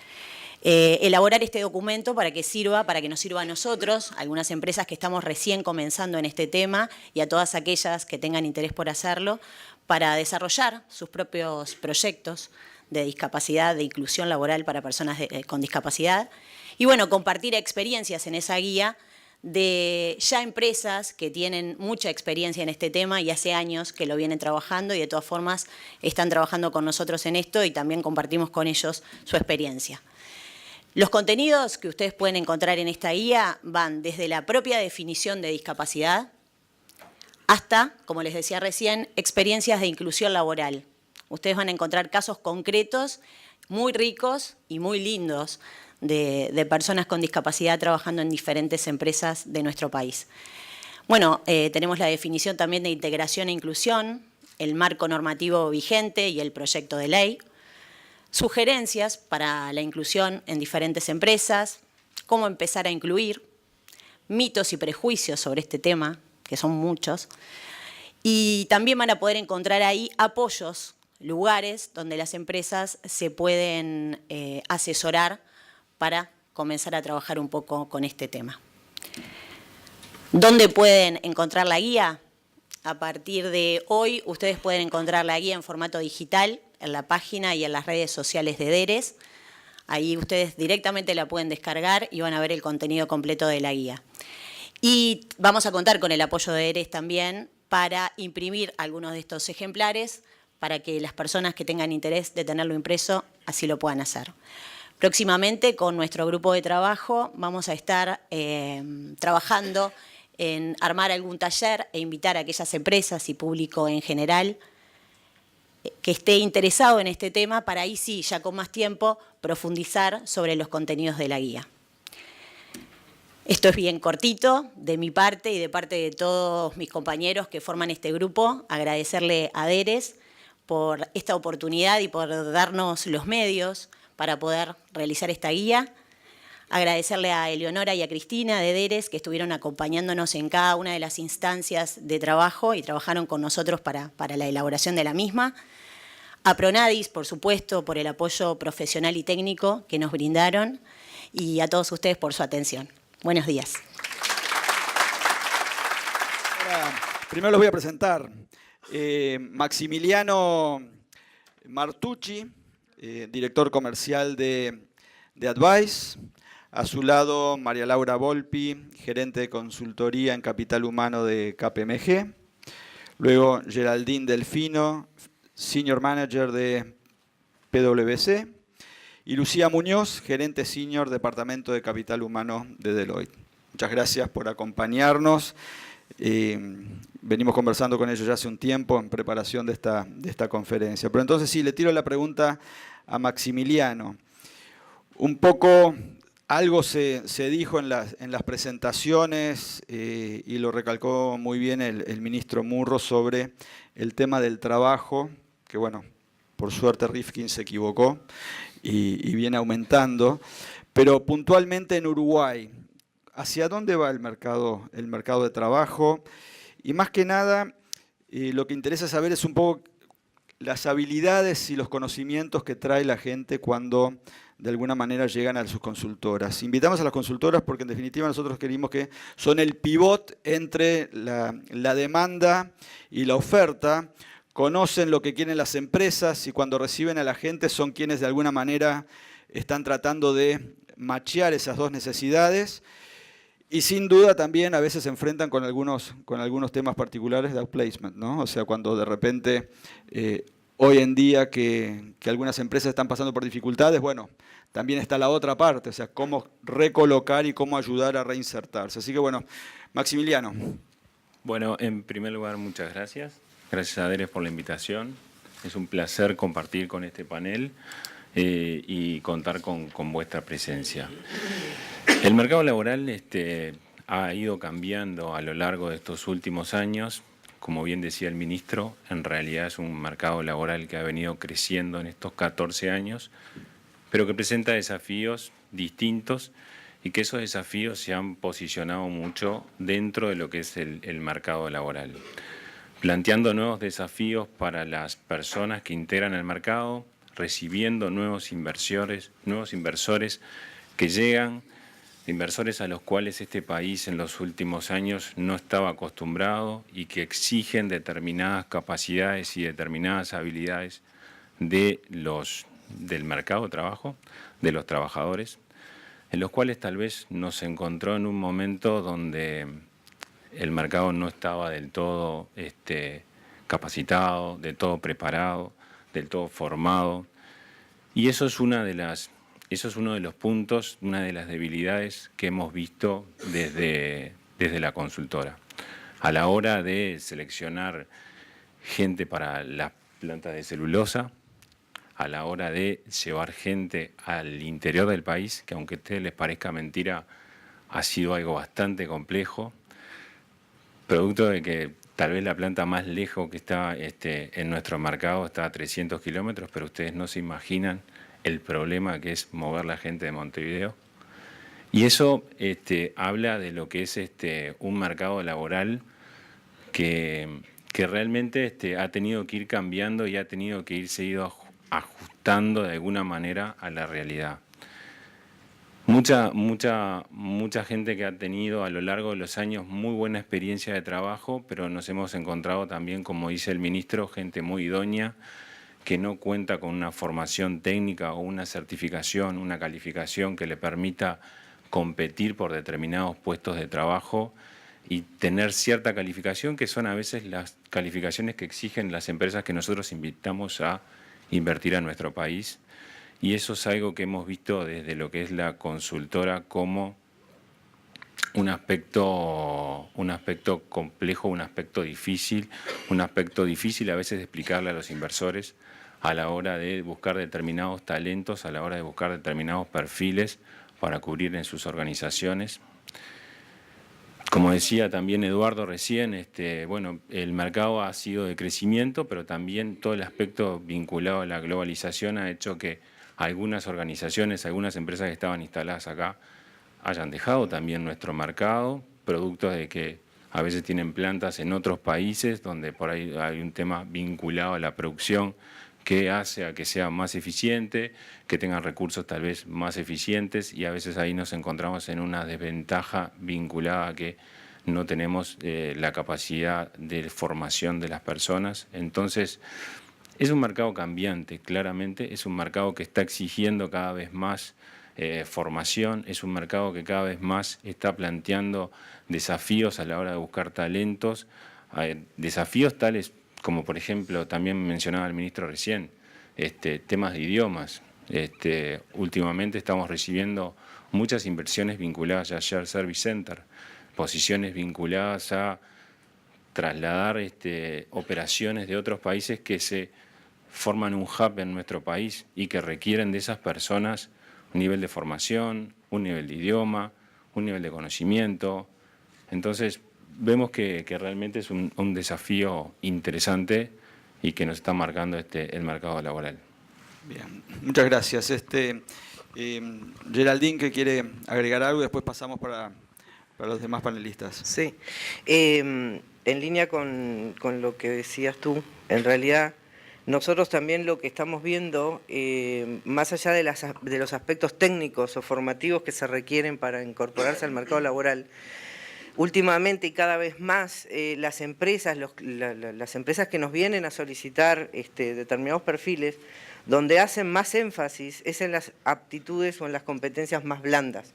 Elaborar este documento para que nos sirva a nosotros, algunas empresas que estamos recién comenzando en este tema, y a todas aquellas que tengan interés por hacerlo, para desarrollar sus propios proyectos de discapacidad, de inclusión laboral para personas con discapacidad, y bueno, compartir experiencias en esa guía de ya empresas que tienen mucha experiencia en este tema y hace años que lo vienen trabajando y de todas formas están trabajando con nosotros en esto y también compartimos con ellos su experiencia. Los contenidos que ustedes pueden encontrar en esta guía van desde la propia definición de discapacidad hasta, como les decía recién, experiencias de inclusión laboral. Ustedes van a encontrar casos concretos muy ricos y muy lindos de personas con discapacidad trabajando en diferentes empresas de nuestro país. Bueno, tenemos la definición también de integración e inclusión, el marco normativo vigente y el proyecto de ley, sugerencias para la inclusión en diferentes empresas, cómo empezar a incluir, mitos y prejuicios sobre este tema, que son muchos, y también van a poder encontrar ahí apoyos, lugares donde las empresas se pueden asesorar para comenzar a trabajar un poco con este tema. ¿Dónde pueden encontrar la guía? A partir de hoy, ustedes pueden encontrar la guía en formato digital en la página y en las redes sociales de DERES. Ahí ustedes directamente la pueden descargar y van a ver el contenido completo de la guía. Y vamos a contar con el apoyo de DERES también para imprimir algunos de estos ejemplares para que las personas que tengan interés de tenerlo impreso así lo puedan hacer. Próximamente, con nuestro grupo de trabajo, vamos a estar trabajando en armar algún taller e invitar a aquellas empresas y público en general que esté interesado en este tema para ahí sí, ya con más tiempo, profundizar sobre los contenidos de la guía. Esto es bien cortito de mi parte y de parte de todos mis compañeros que forman este grupo. Agradecerle a DERES por esta oportunidad y por darnos los medios para poder realizar esta guía. Agradecerle a Eleonora y a Cristina de DERES que estuvieron acompañándonos en cada una de las instancias de trabajo y trabajaron con nosotros para la elaboración de la misma. A Pronadis, por supuesto, por el apoyo profesional y técnico que nos brindaron y a todos ustedes por su atención. Buenos días. Primero los voy a presentar. Maximiliano Martucci, director comercial de Advice. A su lado, María Laura Volpi, gerente de consultoría en capital humano de KPMG. Luego, Geraldine Delfino, senior manager de PwC. Y Lucía Muñoz, gerente senior departamento de capital humano de Deloitte. Muchas gracias por acompañarnos. Venimos conversando con ellos ya hace un tiempo en preparación de esta conferencia. Pero entonces sí, le tiro la pregunta a Maximiliano. Un poco, algo se dijo en las presentaciones y lo recalcó muy bien el ministro Murro sobre el tema del trabajo, que bueno, por suerte Rifkin se equivocó y viene aumentando, pero puntualmente en Uruguay, ¿hacia dónde va el mercado de trabajo? Y más que nada, lo que interesa saber es un poco las habilidades y los conocimientos que trae la gente cuando de alguna manera llegan a sus consultoras. Invitamos a las consultoras porque en definitiva nosotros queremos que son el pivot entre la demanda y la oferta, conocen lo que quieren las empresas y cuando reciben a la gente son quienes de alguna manera están tratando de machear esas dos necesidades y sin duda también a veces se enfrentan con algunos temas particulares de outplacement, ¿no? O sea, cuando de repente hoy en día que algunas empresas están pasando por dificultades, bueno, también está la otra parte, o sea, cómo recolocar y cómo ayudar a reinsertarse. Así que bueno, Maximiliano. Bueno, en primer lugar, muchas gracias. Gracias a Deres por la invitación. Es un placer compartir con este panel y contar con vuestra presencia. El mercado laboral ha ido cambiando a lo largo de estos últimos años. Como bien decía el ministro, en realidad es un mercado laboral que ha venido creciendo en estos 14 años, pero que presenta desafíos distintos y que esos desafíos se han posicionado mucho dentro de lo que es el mercado laboral, planteando nuevos desafíos para las personas que integran el mercado, recibiendo nuevos inversores que llegan, inversores a los cuales este país en los últimos años no estaba acostumbrado y que exigen determinadas capacidades y determinadas habilidades del mercado de trabajo, de los trabajadores, en los cuales tal vez nos encontró en un momento donde el mercado no estaba del todo capacitado, del todo preparado, del todo formado. Y eso es uno de los puntos, una de las debilidades que hemos visto desde la consultora. A la hora de seleccionar gente para las plantas de celulosa, a la hora de llevar gente al interior del país, que aunque a ustedes les parezca mentira, ha sido algo bastante complejo, producto de que tal vez la planta más lejos que está en nuestro mercado está a 300 kilómetros, pero ustedes no se imaginan el problema que es mover la gente de Montevideo. Y eso habla de lo que es un mercado laboral que realmente ha tenido que ir cambiando y ha tenido que irse ajustando de alguna manera a la realidad. Mucha gente que ha tenido a lo largo de los años muy buena experiencia de trabajo, pero nos hemos encontrado también, como dice el ministro, gente muy idónea, que no cuenta con una formación técnica o una certificación, una calificación que le permita competir por determinados puestos de trabajo y tener cierta calificación, que son a veces las calificaciones que exigen las empresas que nosotros invitamos a invertir a nuestro país. Y eso es algo que hemos visto desde lo que es la consultora como un aspecto complejo, un aspecto difícil a veces de explicarle a los inversores a la hora de buscar determinados talentos, a la hora de buscar determinados perfiles para cubrir en sus organizaciones. Como decía también Eduardo recién, bueno, el mercado ha sido de crecimiento, pero también todo el aspecto vinculado a la globalización ha hecho que algunas organizaciones, algunas empresas que estaban instaladas acá hayan dejado también nuestro mercado, producto de que a veces tienen plantas en otros países donde por ahí hay un tema vinculado a la producción que hace a que sea más eficiente, que tengan recursos tal vez más eficientes, y a veces ahí nos encontramos en una desventaja vinculada a que no tenemos la capacidad de formación de las personas. Entonces, es un mercado cambiante, claramente, es un mercado que está exigiendo cada vez más formación, es un mercado que cada vez más está planteando desafíos a la hora de buscar talentos, desafíos tales como por ejemplo, también mencionaba el ministro recién, temas de idiomas. Últimamente estamos recibiendo muchas inversiones vinculadas a Shared Service Center, posiciones vinculadas a trasladar operaciones de otros países que se forman un hub en nuestro país y que requieren de esas personas un nivel de formación, un nivel de idioma, un nivel de conocimiento. Entonces, vemos que realmente es un desafío interesante y que nos está marcando el mercado laboral. Bien, muchas gracias. Geraldine, que quiere agregar algo y después pasamos para los demás panelistas. Sí, en línea con lo que decías tú, en realidad nosotros también lo que estamos viendo, más allá de los aspectos técnicos o formativos que se requieren para incorporarse al mercado laboral, últimamente y cada vez más las empresas que nos vienen a solicitar determinados perfiles, donde hacen más énfasis es en las aptitudes o en las competencias más blandas.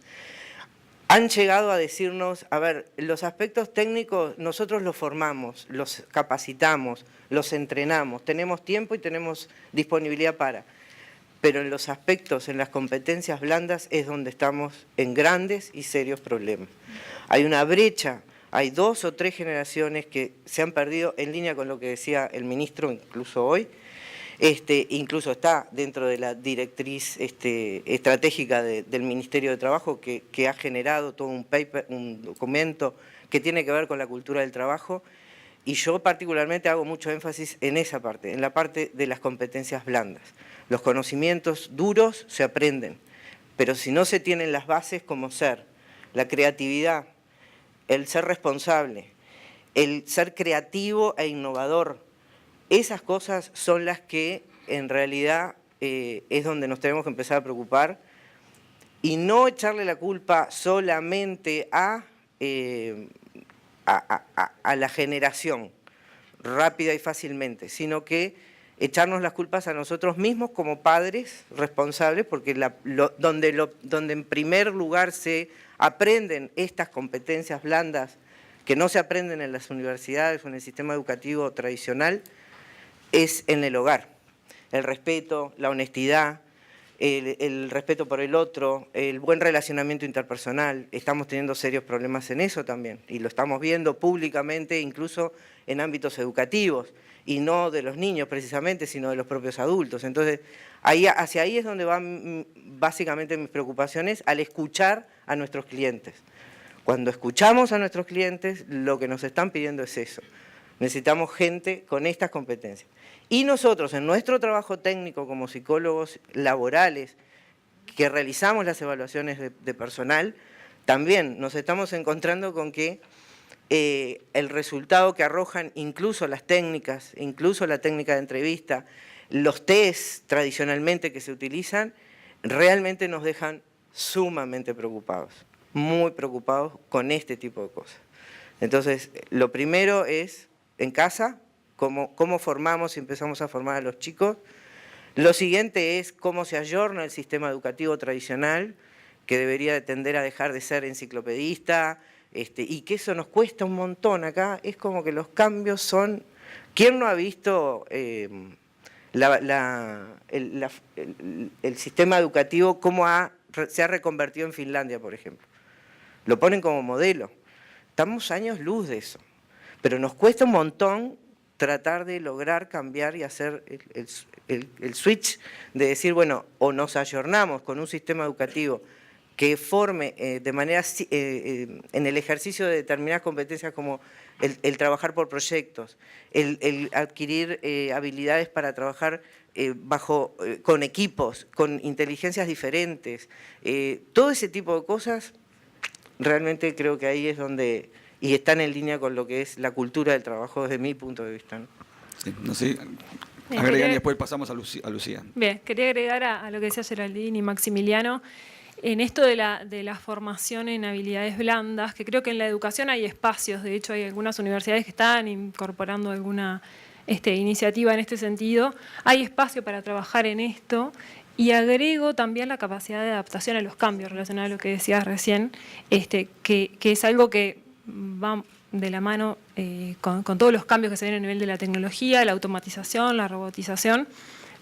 Han llegado a decirnos, a ver, los aspectos técnicos nosotros los formamos, los capacitamos, los entrenamos, tenemos tiempo y tenemos disponibilidad para, pero en los aspectos, en las competencias blandas es donde estamos en grandes y serios problemas. Hay una brecha, hay 2 o 3 generaciones que se han perdido en línea con lo que decía el ministro incluso hoy, incluso está dentro de la directriz estratégica del Ministerio de Trabajo que ha generado todo un paper, un documento que tiene que ver con la cultura del trabajo, y yo particularmente hago mucho énfasis en esa parte, en la parte de las competencias blandas. Los conocimientos duros se aprenden, pero si no se tienen las bases como ser, la creatividad, el ser responsable, el ser creativo e innovador, esas cosas son las que en realidad es donde nos tenemos que empezar a preocupar y no echarle la culpa solamente a la generación rápida y fácilmente, sino que echarnos las culpas a nosotros mismos como padres responsables, porque donde en primer lugar se aprenden estas competencias blandas que no se aprenden en las universidades o en el sistema educativo tradicional, es en el hogar. El respeto, la honestidad, el respeto por el otro, el buen relacionamiento interpersonal. Estamos teniendo serios problemas en eso también, y lo estamos viendo públicamente incluso en ámbitos educativos, y no de los niños precisamente, sino de los propios adultos. Entonces, hacia ahí es donde van básicamente mis preocupaciones al escuchar a nuestros clientes. Cuando escuchamos a nuestros clientes, lo que nos están pidiendo es eso. Necesitamos gente con estas competencias. Y nosotros, en nuestro trabajo técnico como psicólogos laborales, que realizamos las evaluaciones de personal, también nos estamos encontrando con que el resultado que arrojan incluso las técnicas, incluso la técnica de entrevista, los test tradicionalmente que se utilizan, realmente nos dejan sumamente preocupados, muy preocupados con este tipo de cosas. Entonces, lo primero es, en casa, cómo formamos y empezamos a formar a los chicos. Lo siguiente es cómo se ayorna el sistema educativo tradicional, que debería tender a dejar de ser enciclopedista, y que eso nos cuesta un montón acá. Es como que los cambios son... ¿Quién no ha visto el sistema educativo cómo se ha reconvertido en Finlandia, por ejemplo? Lo ponen como modelo. Estamos años luz de eso, pero nos cuesta un montón tratar de lograr cambiar y hacer el switch de decir, bueno, o nos ayornamos con un sistema educativo que forme de manera, en el ejercicio de determinadas competencias como el trabajar por proyectos, el adquirir habilidades para trabajar con equipos, con inteligencias diferentes, todo ese tipo de cosas. Realmente creo que ahí es donde, y están en línea con lo que es la cultura del trabajo desde mi punto de vista, ¿no? Sí, no sé, agregan y después pasamos a Lucía. Bien, quería agregar a lo que decía Geraldine y Maximiliano, en esto de la formación en habilidades blandas, que creo que en la educación hay espacios, de hecho hay algunas universidades que están incorporando alguna iniciativa en este sentido, hay espacio para trabajar en esto. Y agrego también la capacidad de adaptación a los cambios relacionados a lo que decías recién, que es algo que va de la mano con todos los cambios que se ven a nivel de la tecnología, la automatización, la robotización,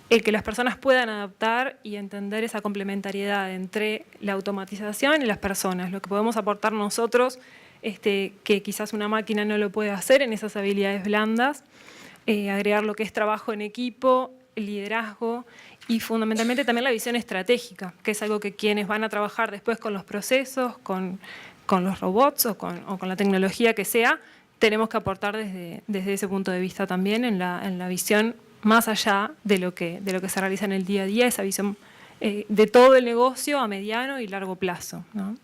el que las personas puedan adaptar y entender esa complementariedad entre la automatización y las personas, lo que podemos aportar nosotros, que quizás una máquina no lo puede hacer en esas habilidades blandas, agregar lo que es trabajo en equipo, liderazgo y fundamentalmente también la visión estratégica, que es algo que quienes van a trabajar después con los procesos, con los robots o con la tecnología que sea, tenemos que aportar desde ese punto de vista también en la visión más allá de lo que se realiza en el día a día, esa visión de todo el negocio a mediano y largo plazo, ¿no?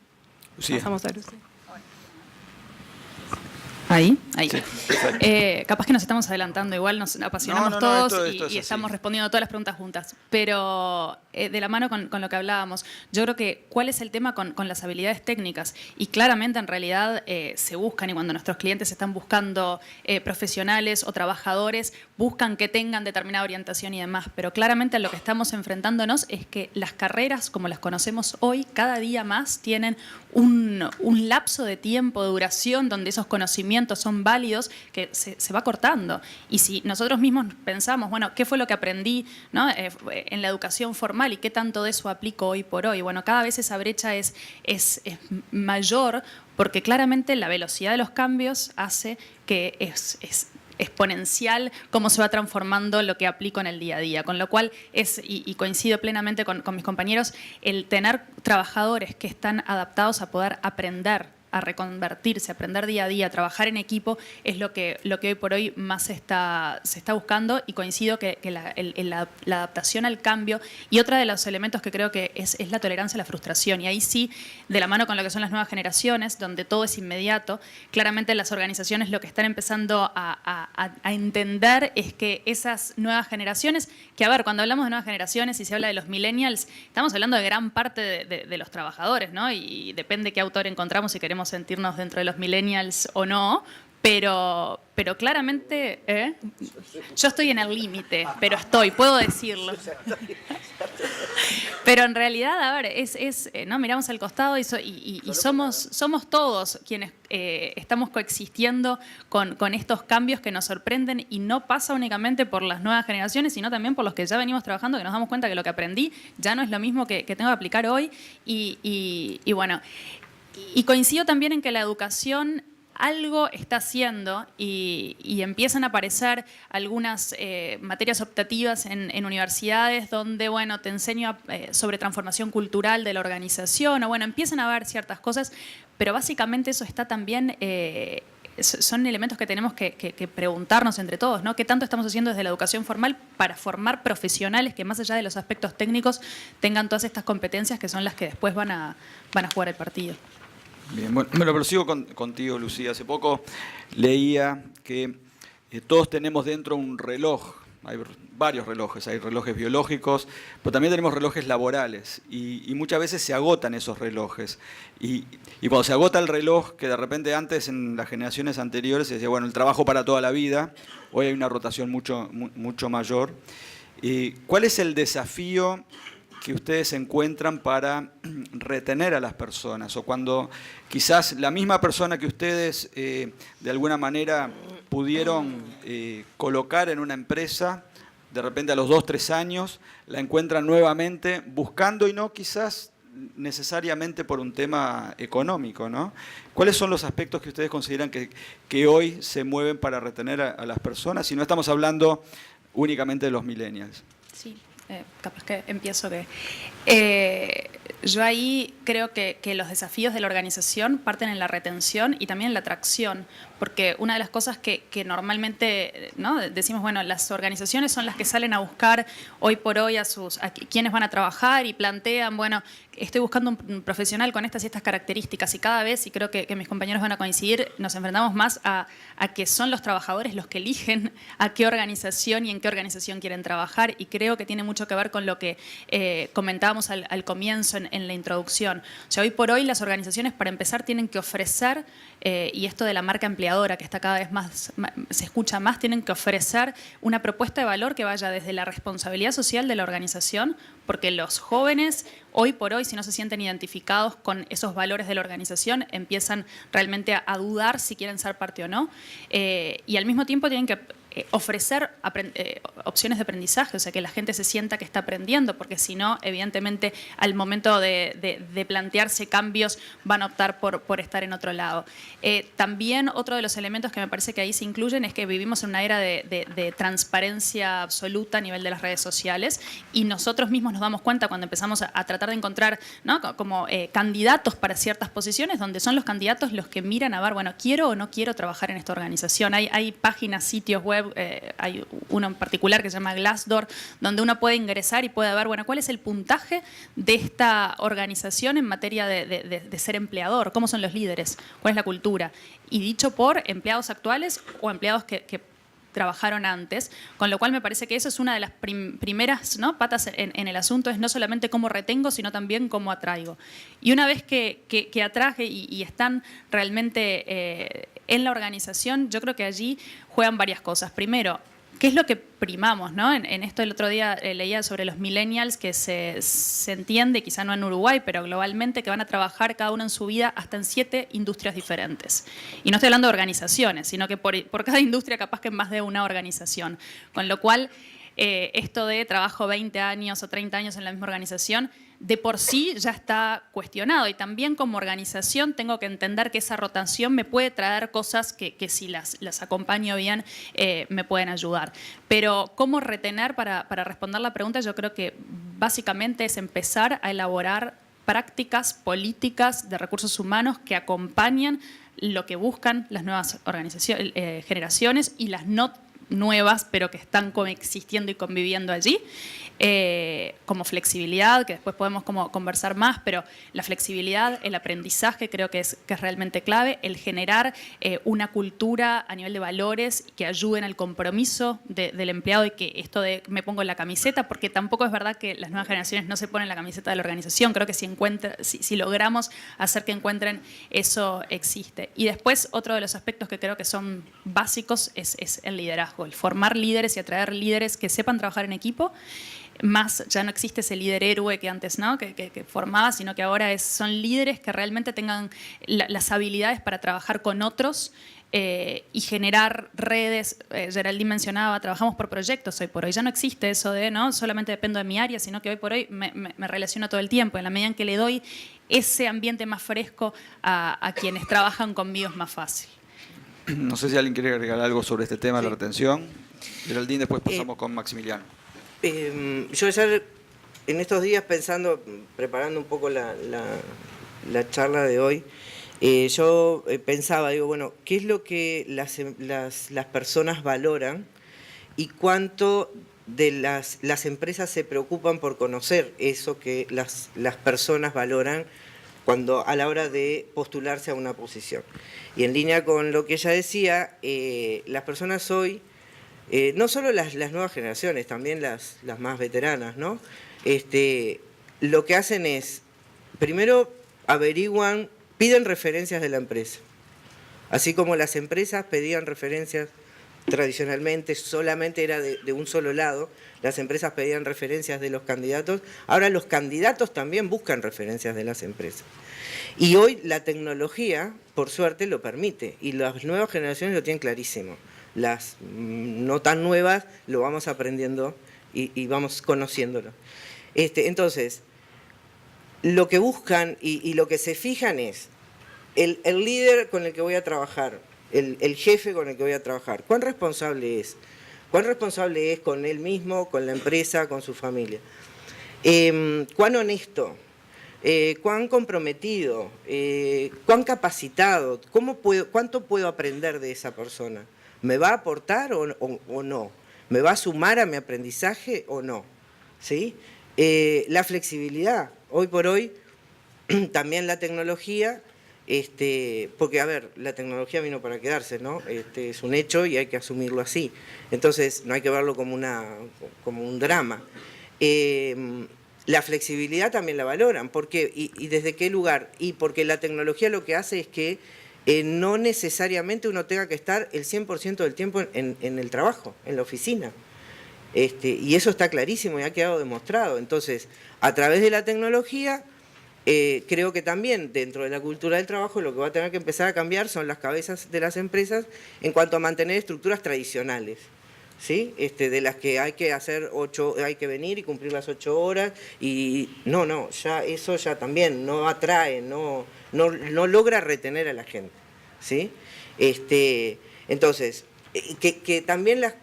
Lucía. Pasamos a Lucía. Ahí. Sí, perfecto. Capaz que nos estamos adelantando, igual nos apasionamos No, todos esto y es así. estamos respondiendo todas las preguntas juntas. Pero de la mano con lo que hablábamos, yo creo que cuál es el tema con las habilidades técnicas. Y claramente en realidad se buscan, y cuando nuestros clientes están buscando profesionales o trabajadores, buscan que tengan determinada orientación y demás. Pero claramente a lo que estamos enfrentándonos es que las carreras, como las conocemos hoy, cada día más tienen un lapso de tiempo, de duración, donde esos conocimientos son válidos, que se va cortando. Y si nosotros mismos pensamos, bueno, ¿qué fue lo que aprendí, ¿no? En la educación formal y qué tanto de eso aplico hoy por hoy? Bueno, cada vez esa brecha es mayor, porque claramente la velocidad de los cambios hace que es exponencial cómo se va transformando lo que aplico en el día a día. Con lo cual, y coincido plenamente con mis compañeros, el tener trabajadores que están adaptados a poder aprender, a reconvertirse, a aprender día a día, a trabajar en equipo, es lo que hoy por hoy más se está buscando, y coincido que la adaptación al cambio, y otro de los elementos que creo que es la tolerancia a la frustración, y ahí sí, de la mano con lo que son las nuevas generaciones, donde todo es inmediato, claramente las organizaciones lo que están empezando a entender es que esas nuevas generaciones, que a ver, cuando hablamos de nuevas generaciones y se habla de los millennials, estamos hablando de gran parte de los trabajadores, ¿no? Y depende qué autor encontramos si queremos sentirnos dentro de los millennials o no, pero claramente yo estoy en el límite, pero puedo decirlo. Pero en realidad, a ver, ¿no? Miramos al costado y somos todos quienes estamos coexistiendo con estos cambios que nos sorprenden, y no pasa únicamente por las nuevas generaciones, sino también por los que ya venimos trabajando, que nos damos cuenta que lo que aprendí ya no es lo mismo que tengo que aplicar hoy, y bueno. Y coincido también en que la educación algo está haciendo, y empiezan a aparecer algunas materias optativas en universidades donde, bueno, te enseño sobre transformación cultural de la organización, o bueno, empiezan a haber ciertas cosas, pero básicamente eso está también... son elementos que tenemos que preguntarnos entre todos, ¿no? ¿Qué tanto estamos haciendo desde la educación formal para formar profesionales que, más allá de los aspectos técnicos, tengan todas estas competencias que son las que después van a jugar el partido? Bien, bueno, pero sigo contigo, Lucía. Hace poco leía que todos tenemos dentro un reloj. Hay varios relojes, hay relojes biológicos, pero también tenemos relojes laborales, y muchas veces se agotan esos relojes. Y cuando se agota el reloj, que de repente antes en las generaciones anteriores se decía, bueno, el trabajo para toda la vida, hoy hay una rotación mucho mayor. ¿Cuál es el desafío que ustedes encuentran para retener a las personas? O cuando quizás la misma persona que ustedes de alguna manera pudieron colocar en una empresa, de repente a los 2 o 3 años la encuentran nuevamente buscando, y no quizás necesariamente por un tema económico, ¿no? ¿Cuáles son los aspectos que ustedes consideran que hoy se mueven para retener a las personas? Si no estamos hablando únicamente de los millennials. Sí. Capaz que empiezo yo ahí creo que los desafíos de la organización parten en la retención y también en la atracción, porque una de las cosas que normalmente, ¿no? decimos, bueno, las organizaciones son las que salen a buscar hoy por hoy a quienes van a trabajar, y plantean, bueno, estoy buscando un profesional con estas y estas características, y cada vez, y creo que mis compañeros van a coincidir, nos enfrentamos más a que son los trabajadores los que eligen a qué organización y en qué organización quieren trabajar, y creo que tiene mucho que ver con lo que comentábamos al comienzo en la introducción. O sea, hoy por hoy las organizaciones, para empezar, tienen que ofrecer, y esto de la marca empleadora, que está cada vez más, se escucha más, tienen que ofrecer una propuesta de valor que vaya desde la responsabilidad social de la organización, porque los jóvenes, hoy por hoy, si no se sienten identificados con esos valores de la organización, empiezan realmente a dudar si quieren ser parte o no, y al mismo tiempo tienen que ofrecer opciones de aprendizaje, o sea, que la gente se sienta que está aprendiendo, porque si no, evidentemente, al momento de plantearse cambios, van a optar por estar en otro lado. También otro de los elementos que me parece que ahí se incluyen es que vivimos en una era de transparencia absoluta a nivel de las redes sociales, y nosotros mismos nos damos cuenta cuando empezamos a tratar de encontrar, ¿no? como candidatos para ciertas posiciones, donde son los candidatos los que miran a ver, bueno, ¿quiero o no quiero trabajar en esta organización? Hay páginas, sitios web web, hay uno en particular que se llama Glassdoor, donde uno puede ingresar y puede ver, bueno, cuál es el puntaje de esta organización en materia de ser empleador, cómo son los líderes, cuál es la cultura. Y dicho por empleados actuales o empleados que trabajaron antes, con lo cual me parece que eso es una de las primeras, ¿no?, patas en el asunto, es no solamente cómo retengo, sino también cómo atraigo. Y una vez que atraje y están realmente en la organización, yo creo que allí juegan varias cosas. Primero, ¿qué es lo que primamos, ¿no? En esto el otro día leía sobre los millennials, que se entiende, quizá no en Uruguay, pero globalmente, que van a trabajar cada uno en su vida hasta en 7 industrias diferentes. Y no estoy hablando de organizaciones, sino que por cada industria capaz que en más de una organización. Con lo cual, esto de trabajo 20 años o 30 años en la misma organización, de por sí ya está cuestionado. Y también como organización tengo que entender que esa rotación me puede traer cosas que si las acompaño bien me pueden ayudar. Pero cómo retener, para responder la pregunta, yo creo que básicamente es empezar a elaborar prácticas políticas de recursos humanos que acompañen lo que buscan las nuevas generaciones y las no nuevas, pero que están coexistiendo y conviviendo allí, como flexibilidad, que después podemos como conversar más, pero la flexibilidad, el aprendizaje creo que es realmente clave, el generar una cultura a nivel de valores que ayuden al compromiso del empleado y que esto de me pongo la camiseta, porque tampoco es verdad que las nuevas generaciones no se ponen la camiseta de la organización, creo que si logramos hacer que encuentren, eso existe. Y después otro de los aspectos que creo que son básicos es el liderazgo, el formar líderes y atraer líderes que sepan trabajar en equipo. Más, ya no existe ese líder héroe que antes, ¿no?, que formaba, sino que ahora son líderes que realmente tengan las habilidades para trabajar con otros y generar redes. Geraldine mencionaba, trabajamos por proyectos hoy por hoy. Ya no existe eso de, no solamente dependo de mi área, sino que hoy por hoy me relaciono todo el tiempo. En la medida en que le doy ese ambiente más fresco a quienes trabajan conmigo es más fácil. No sé si alguien quiere agregar algo sobre este tema de la retención. Geraldine, después pasamos con Maximiliano. Yo ayer, en estos días, preparando un poco la charla de hoy, yo pensaba, digo, bueno, ¿qué es lo que las personas valoran y cuánto de las empresas se preocupan por conocer eso que las personas valoran a la hora de postularse a una posición? Y en línea con lo que ella decía, las personas hoy, no solo las nuevas generaciones, también las más veteranas, ¿no?, lo que hacen es, primero piden referencias de la empresa. Así como las empresas pedían referencias tradicionalmente, solamente era de un solo lado, las empresas pedían referencias de los candidatos, ahora los candidatos también buscan referencias de las empresas. Y hoy la tecnología, por suerte, lo permite, y las nuevas generaciones lo tienen clarísimo. Las no tan nuevas lo vamos aprendiendo y vamos conociéndolo. Entonces, lo que buscan y lo que se fijan es el líder con el que voy a trabajar, el jefe con el que voy a trabajar, ¿cuán responsable es? ¿Cuán responsable es con él mismo, con la empresa, con su familia? ¿Cuán honesto? ¿Cuán comprometido? ¿Cuán capacitado? ¿Cuánto puedo aprender de esa persona? ¿Me va a aportar o no? ¿Me va a sumar a mi aprendizaje o no? ¿Sí? La flexibilidad. Hoy por hoy, también la tecnología, porque, a ver, la tecnología vino para quedarse, ¿no? Es un hecho y hay que asumirlo así. Entonces, no hay que verlo como un drama. La flexibilidad también la valoran. ¿Por qué? ¿Y desde qué lugar? Y porque la tecnología lo que hace es que no necesariamente uno tenga que estar el 100% del tiempo en el trabajo, en la oficina. Y eso está clarísimo y ha quedado demostrado. Entonces, a través de la tecnología, creo que también dentro de la cultura del trabajo lo que va a tener que empezar a cambiar son las cabezas de las empresas en cuanto a mantener estructuras tradicionales, ¿sí? De las que hay que venir y cumplir las 8 horas y ya eso ya también no atrae, no logra retener a la gente, ¿sí? Entonces, que también las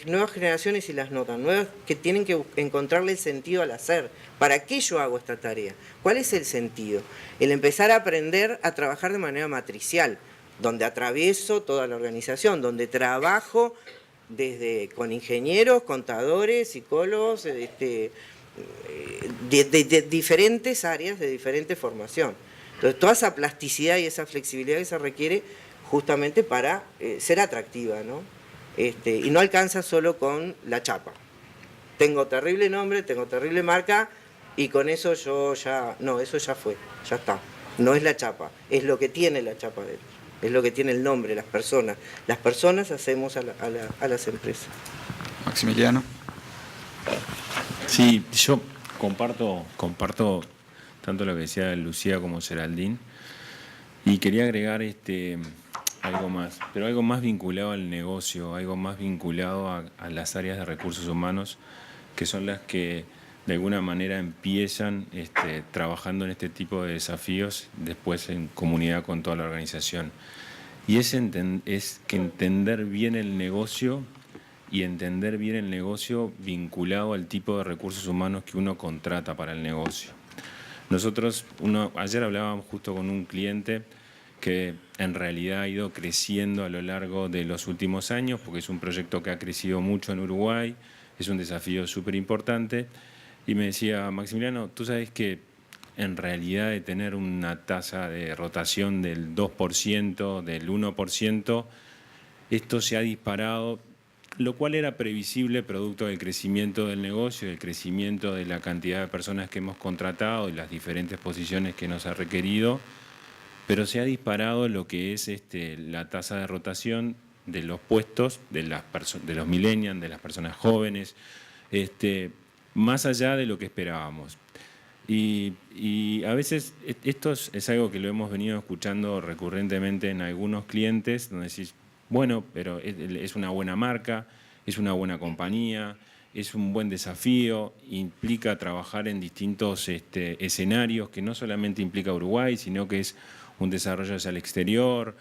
nuevas generaciones y las no tan nuevas que tienen que encontrarle el sentido al hacer. ¿Para qué yo hago esta tarea? ¿Cuál es el sentido? El empezar a aprender a trabajar de manera matricial, donde atravieso toda la organización, donde trabajo con ingenieros, contadores, psicólogos, de diferentes áreas, de diferente formación. Entonces, toda esa plasticidad y esa flexibilidad que se requiere justamente para ser atractiva, ¿no? Y no alcanza solo con la chapa. Tengo terrible nombre, tengo terrible marca, y con eso yo ya... No, eso ya fue, ya está. No es la chapa, es lo que tiene la chapa de él. Es lo que tiene el nombre, las personas. Las personas hacemos a las empresas. Maximiliano. Sí, yo comparto tanto lo que decía Lucía como Geraldine, y quería agregar algo más, pero algo más vinculado al negocio, algo más vinculado a las áreas de recursos humanos, que son las que de alguna manera empiezan trabajando en este tipo de desafíos después en comunidad con toda la organización. Y es que entender bien el negocio, y entender bien el negocio vinculado al tipo de recursos humanos que uno contrata para el negocio. Nosotros, ayer hablábamos justo con un cliente que en realidad ha ido creciendo a lo largo de los últimos años, porque es un proyecto que ha crecido mucho en Uruguay, es un desafío súper importante, y me decía, Maximiliano, tú sabes que en realidad de tener una tasa de rotación del 2%, del 1%, esto se ha disparado, lo cual era previsible producto del crecimiento del negocio, del crecimiento de la cantidad de personas que hemos contratado y las diferentes posiciones que nos ha requerido, pero se ha disparado lo que es la tasa de rotación de los puestos, de los millennials, de las personas jóvenes, más allá de lo que esperábamos. Y a veces esto es algo que lo hemos venido escuchando recurrentemente en algunos clientes, donde decís, bueno, pero es una buena marca, es una buena compañía, es un buen desafío, implica trabajar en distintos escenarios, que no solamente implica Uruguay, sino que es un desarrollo hacia el exterior,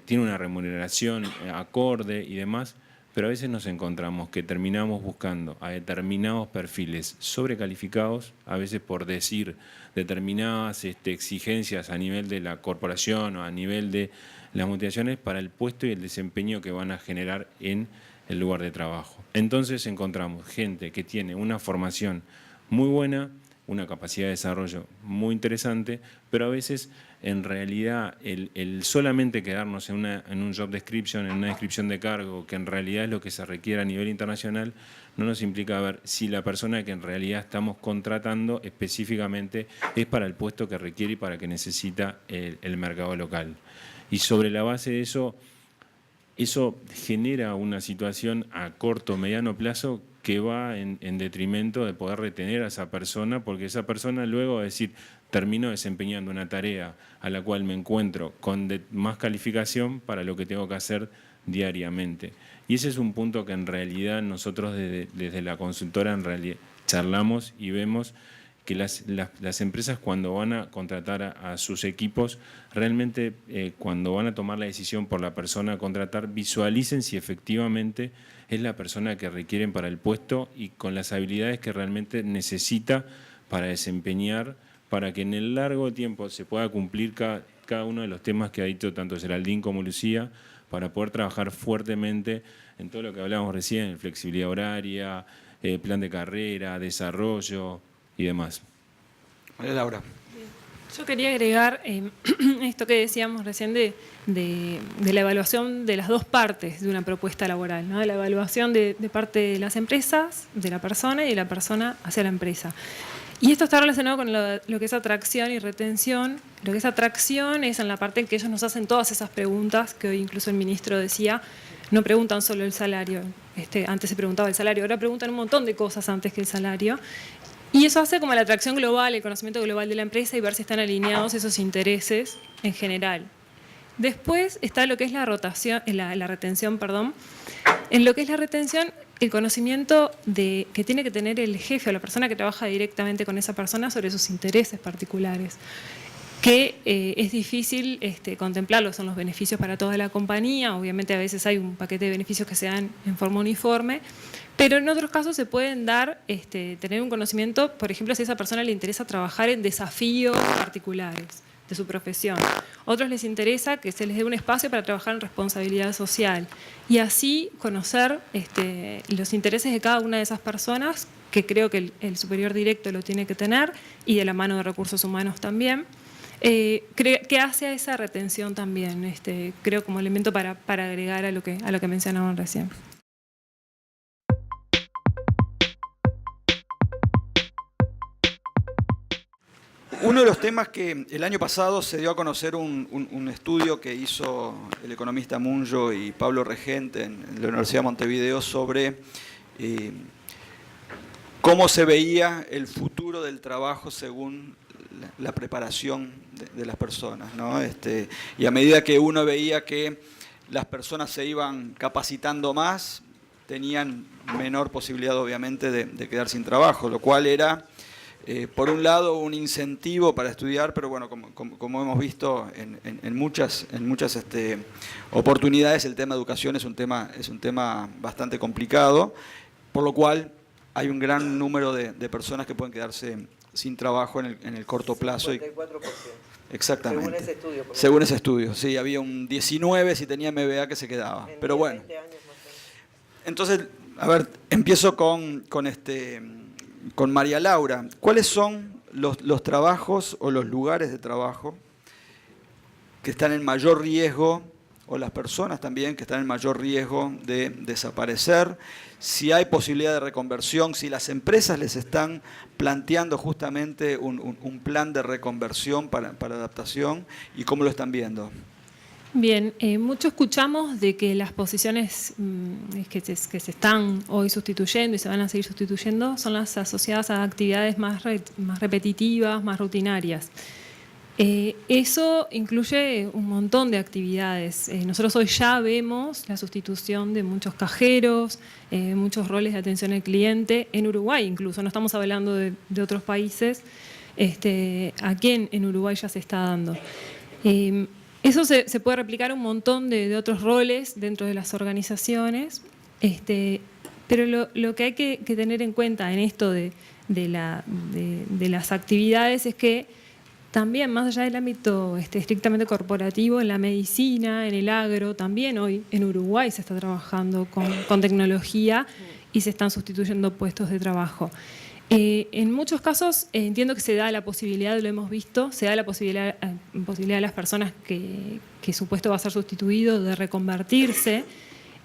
tiene una remuneración acorde y demás, pero a veces nos encontramos que terminamos buscando a determinados perfiles sobrecalificados, a veces por decir determinadas exigencias a nivel de la corporación o a nivel de las motivaciones para el puesto y el desempeño que van a generar en el lugar de trabajo. Entonces encontramos gente que tiene una formación muy buena, una capacidad de desarrollo muy interesante, pero a veces en realidad el solamente quedarnos en un job description, en una descripción de cargo, que en realidad es lo que se requiere a nivel internacional, no nos implica ver si la persona que en realidad estamos contratando específicamente es para el puesto que requiere y para que necesita el mercado local. Y sobre la base de eso genera una situación a corto o mediano plazo que va en detrimento de poder retener a esa persona, porque esa persona luego va a decir, termino desempeñando una tarea a la cual me encuentro con más calificación para lo que tengo que hacer diariamente. Y ese es un punto que en realidad nosotros desde la consultora en realidad charlamos y vemos que las empresas cuando van a contratar a sus equipos, realmente cuando van a tomar la decisión por la persona a contratar, visualicen si efectivamente es la persona que requieren para el puesto y con las habilidades que realmente necesita para desempeñar, para que en el largo tiempo se pueda cumplir cada uno de los temas que ha dicho tanto Geraldine como Lucía, para poder trabajar fuertemente en todo lo que hablábamos recién, flexibilidad horaria, plan de carrera, desarrollo y demás. María Laura. Yo quería agregar esto que decíamos recién de la evaluación de las dos partes de una propuesta laboral, ¿no? De la evaluación de parte de las empresas, de la persona y de la persona hacia la empresa. Y esto está relacionado con lo que es atracción y retención. Lo que es atracción es en la parte en que ellos nos hacen todas esas preguntas, que hoy incluso el ministro decía, no preguntan solo el salario. Antes se preguntaba el salario, ahora preguntan un montón de cosas antes que el salario. Y eso hace como la atracción global, el conocimiento global de la empresa y ver si están alineados esos intereses en general. Después está lo que es la retención, perdón. En lo que es la retención, el conocimiento que tiene que tener el jefe o la persona que trabaja directamente con esa persona sobre sus intereses particulares, que es difícil contemplarlos, son los beneficios para toda la compañía, obviamente a veces hay un paquete de beneficios que se dan en forma uniforme, pero en otros casos se pueden dar, tener un conocimiento, por ejemplo, si a esa persona le interesa trabajar en desafíos particulares. de su profesión. Otros les interesa que se les dé un espacio para trabajar en responsabilidad social y así conocer los intereses de cada una de esas personas, que creo que el superior directo lo tiene que tener, y de la mano de recursos humanos también. Que hace a esa retención también, creo, como elemento para agregar a lo que mencionaban recién. Uno de los temas que el año pasado se dio a conocer un estudio que hizo el economista Munjo y Pablo Regente en la Universidad de Montevideo sobre cómo se veía el futuro del trabajo según la preparación de las personas, ¿no? Y a medida que uno veía que las personas se iban capacitando más, tenían menor posibilidad obviamente de quedar sin trabajo, lo cual era, por un lado, un incentivo para estudiar, pero bueno, como hemos visto en muchas oportunidades, el tema de educación es un tema bastante complicado, por lo cual hay un gran número de personas que pueden quedarse sin trabajo en el corto plazo. 54%. Exactamente. Según ese estudio. Según ese estudio, sí, había un 19 si tenía MBA que se quedaba. Pero bueno. 20 años más o menos. Entonces, a ver, empiezo con María Laura. ¿Cuáles son los trabajos o los lugares de trabajo que están en mayor riesgo, o las personas también que están en mayor riesgo de desaparecer? Si hay posibilidad de reconversión, si las empresas les están planteando justamente un plan de reconversión para adaptación, y cómo lo están viendo. Bien, mucho escuchamos de que las posiciones que se están hoy sustituyendo y se van a seguir sustituyendo son las asociadas a actividades más repetitivas, más rutinarias. Eso incluye un montón de actividades. Nosotros hoy ya vemos la sustitución de muchos cajeros, muchos roles de atención al cliente, en Uruguay incluso, no estamos hablando de otros países, aquí en Uruguay ya se está dando. Eso se puede replicar un montón de otros roles dentro de las organizaciones, pero lo que hay que tener en cuenta en esto de las actividades es que también, más allá del ámbito estrictamente corporativo, en la medicina, en el agro, también hoy en Uruguay se está trabajando con tecnología y se están sustituyendo puestos de trabajo. En muchos casos entiendo que se da la posibilidad, lo hemos visto, se da la posibilidad a las personas que su puesto va a ser sustituido de reconvertirse.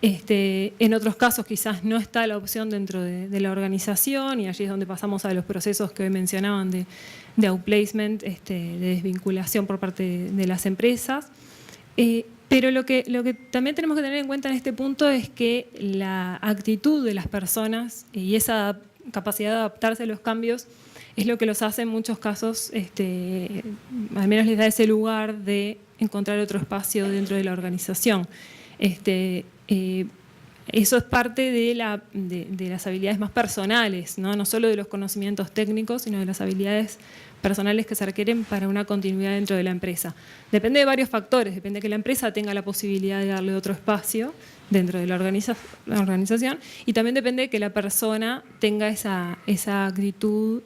En otros casos quizás no está la opción dentro de la organización, y allí es donde pasamos a los procesos que hoy mencionaban de outplacement, de desvinculación por parte de las empresas. Pero lo que también tenemos que tener en cuenta en este punto es que la actitud de las personas y esa capacidad de adaptarse a los cambios es lo que los hace en muchos casos, al menos les da ese lugar de encontrar otro espacio dentro de la organización. Eso es parte de las habilidades más personales, no solo de los conocimientos técnicos, sino de las habilidades personales que se requieren para una continuidad dentro de la empresa. Depende de varios factores, depende de que la empresa tenga la posibilidad de darle otro espacio dentro de la organización, y también depende de que la persona tenga esa actitud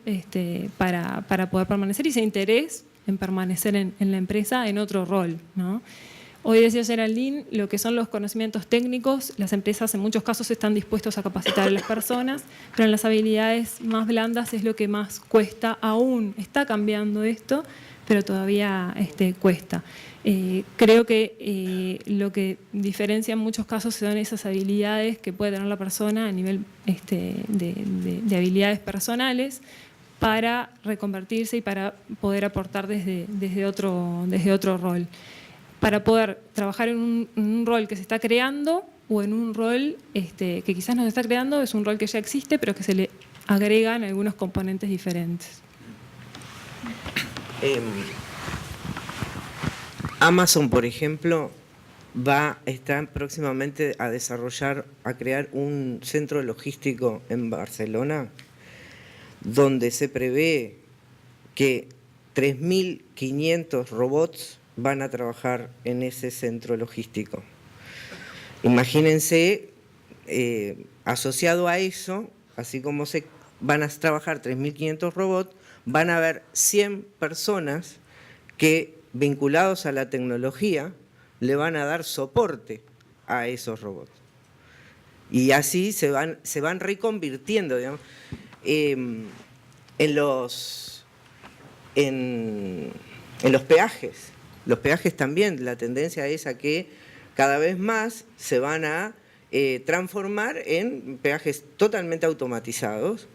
para poder permanecer y ese interés en permanecer en la empresa en otro rol, ¿no? Hoy decía Geraldine, lo que son los conocimientos técnicos, las empresas en muchos casos están dispuestos a capacitar a las personas, pero en las habilidades más blandas es lo que más cuesta aún. Está cambiando esto, pero todavía cuesta. Creo que lo que diferencia en muchos casos son esas habilidades que puede tener la persona a nivel de habilidades personales para reconvertirse y para poder aportar desde otro rol. Para poder trabajar en un rol que se está creando o en un rol que quizás no se está creando, es un rol que ya existe, pero que se le agregan algunos componentes diferentes. Amazon, por ejemplo, está próximamente a crear un centro logístico en Barcelona, donde se prevé que 3.500 robots van a trabajar en ese centro logístico. Imagínense, asociado a eso, así como se van a trabajar 3.500 robots, van a haber 100 personas que vinculados a la tecnología le van a dar soporte a esos robots. Y así se van reconvirtiendo, digamos, en los peajes. Los peajes también, la tendencia es a que cada vez más se van a transformar en peajes totalmente automatizados.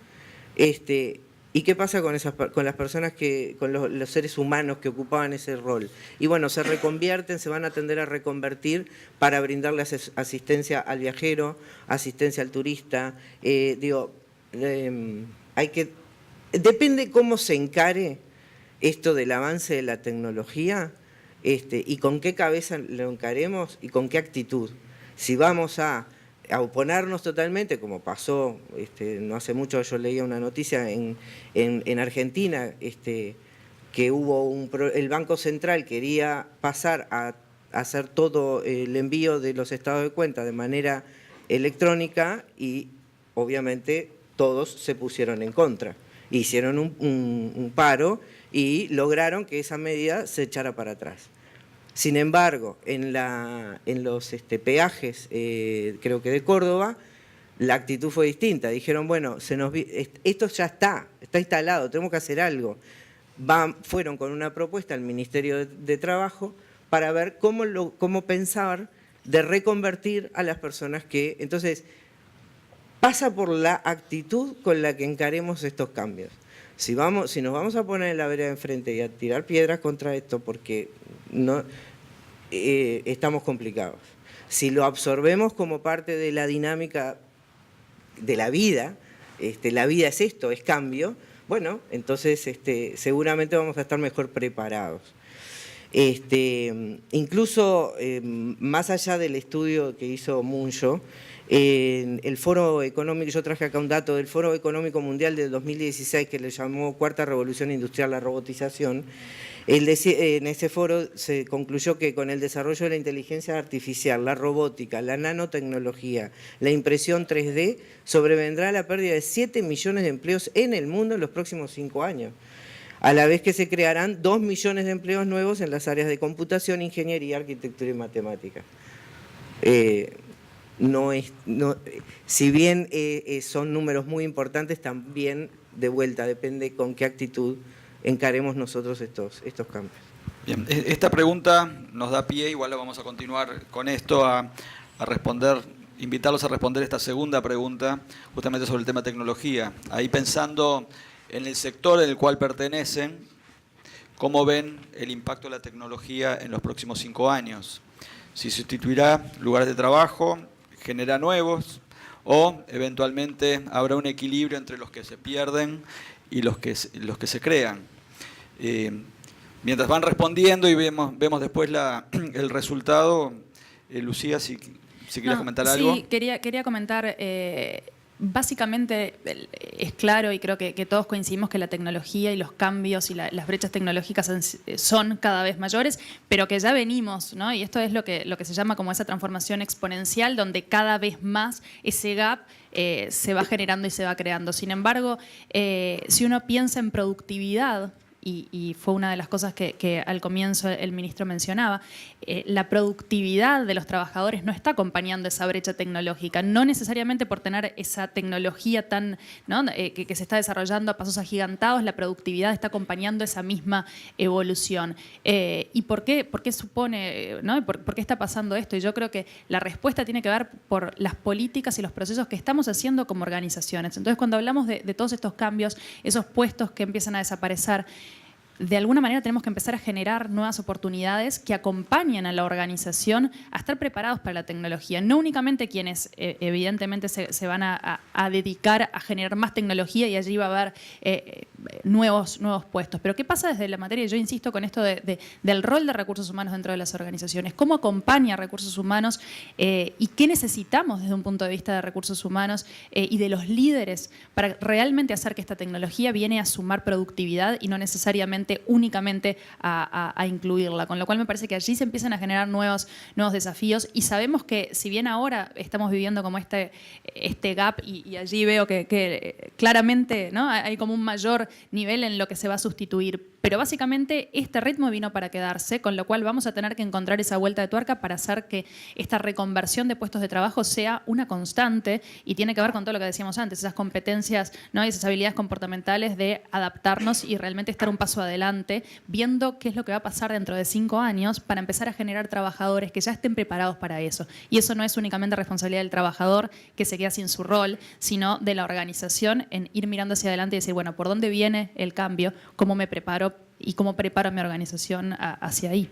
¿Y qué pasa con las personas con los seres humanos que ocupaban ese rol? Y bueno, se reconvierten, se van a tender a reconvertir para brindarle asistencia al viajero, asistencia al turista. Depende cómo se encare esto del avance de la tecnología, y con qué cabeza lo encaremos y con qué actitud. Si vamos a oponernos totalmente, como pasó no hace mucho, yo leía una noticia en Argentina, que hubo el Banco Central quería pasar a hacer todo el envío de los estados de cuenta de manera electrónica y obviamente todos se pusieron en contra. Hicieron un paro y lograron que esa medida se echara para atrás. Sin embargo, en los peajes, creo que de Córdoba, la actitud fue distinta. Dijeron, bueno, esto ya está instalado, tenemos que hacer algo. Fueron con una propuesta al Ministerio de Trabajo para ver cómo pensar de reconvertir a las personas que... Entonces, pasa por la actitud con la que encaremos estos cambios. Si nos vamos a poner en la vereda de enfrente y a tirar piedras contra esto porque no estamos complicados. Si lo absorbemos como parte de la dinámica de la vida es esto, es cambio, bueno, entonces seguramente vamos a estar mejor preparados. Incluso más allá del estudio que hizo Muncho, el Foro Económico, yo traje acá un dato del Foro Económico Mundial del 2016 que le llamó Cuarta Revolución Industrial, la robotización. En ese foro se concluyó que con el desarrollo de la inteligencia artificial, la robótica, la nanotecnología, la impresión 3D, sobrevendrá la pérdida de 7 millones de empleos en el mundo en los próximos 5 años. A la vez que se crearán 2 millones de empleos nuevos en las áreas de computación, ingeniería, arquitectura y matemática. Si bien son números muy importantes, también de vuelta depende con qué actitud encaremos nosotros estos cambios. Bien, esta pregunta nos da pie, igual vamos a continuar con esto, a responder, invitarlos a responder esta segunda pregunta, justamente sobre el tema tecnología. Ahí pensando en el sector en el cual pertenecen, ¿cómo ven el impacto de la tecnología en los próximos 5 años? Si sustituirá lugares de trabajo, genera nuevos, o eventualmente habrá un equilibrio entre los que se pierden y los que se crean. Mientras van respondiendo y vemos después el resultado, Lucía, si querías comentar algo. Sí, quería comentar, básicamente es claro y creo que todos coincidimos que la tecnología y los cambios y las brechas tecnológicas son cada vez mayores, pero que ya venimos, ¿no? Y esto es lo que se llama como esa transformación exponencial, donde cada vez más ese gap se va generando y se va creando. Sin embargo, si uno piensa en productividad, y fue una de las cosas que al comienzo el ministro mencionaba, la productividad de los trabajadores no está acompañando esa brecha tecnológica, no necesariamente por tener esa tecnología tan, ¿no? que se está desarrollando a pasos agigantados, la productividad está acompañando esa misma evolución. ¿Y por qué supone, ¿no? ¿Por qué está pasando esto? Y yo creo que la respuesta tiene que ver por las políticas y los procesos que estamos haciendo como organizaciones. Entonces, cuando hablamos de todos estos cambios, esos puestos que empiezan a desaparecer, de alguna manera tenemos que empezar a generar nuevas oportunidades que acompañen a la organización a estar preparados para la tecnología. No únicamente quienes evidentemente se van a dedicar a generar más tecnología y allí va a haber nuevos puestos. Pero ¿qué pasa desde la materia? Yo insisto con esto del rol de recursos humanos dentro de las organizaciones. ¿Cómo acompaña a recursos humanos y qué necesitamos desde un punto de vista de recursos humanos y de los líderes para realmente hacer que esta tecnología viene a sumar productividad y no necesariamente únicamente a incluirla? Con lo cual me parece que allí se empiezan a generar nuevos desafíos y sabemos que si bien ahora estamos viviendo como este gap y allí veo que claramente, ¿no? hay como un mayor nivel en lo que se va a sustituir. Pero básicamente este ritmo vino para quedarse, con lo cual vamos a tener que encontrar esa vuelta de tuerca para hacer que esta reconversión de puestos de trabajo sea una constante, y tiene que ver con todo lo que decíamos antes, esas competencias, ¿no? Y esas habilidades comportamentales de adaptarnos y realmente estar un paso adelante, viendo qué es lo que va a pasar dentro de 5 años para empezar a generar trabajadores que ya estén preparados para eso. Y eso no es únicamente responsabilidad del trabajador que se queda sin su rol, sino de la organización en ir mirando hacia adelante y decir, bueno, ¿por dónde viene el cambio? ¿Cómo me preparo? Y cómo preparo mi organización hacia ahí.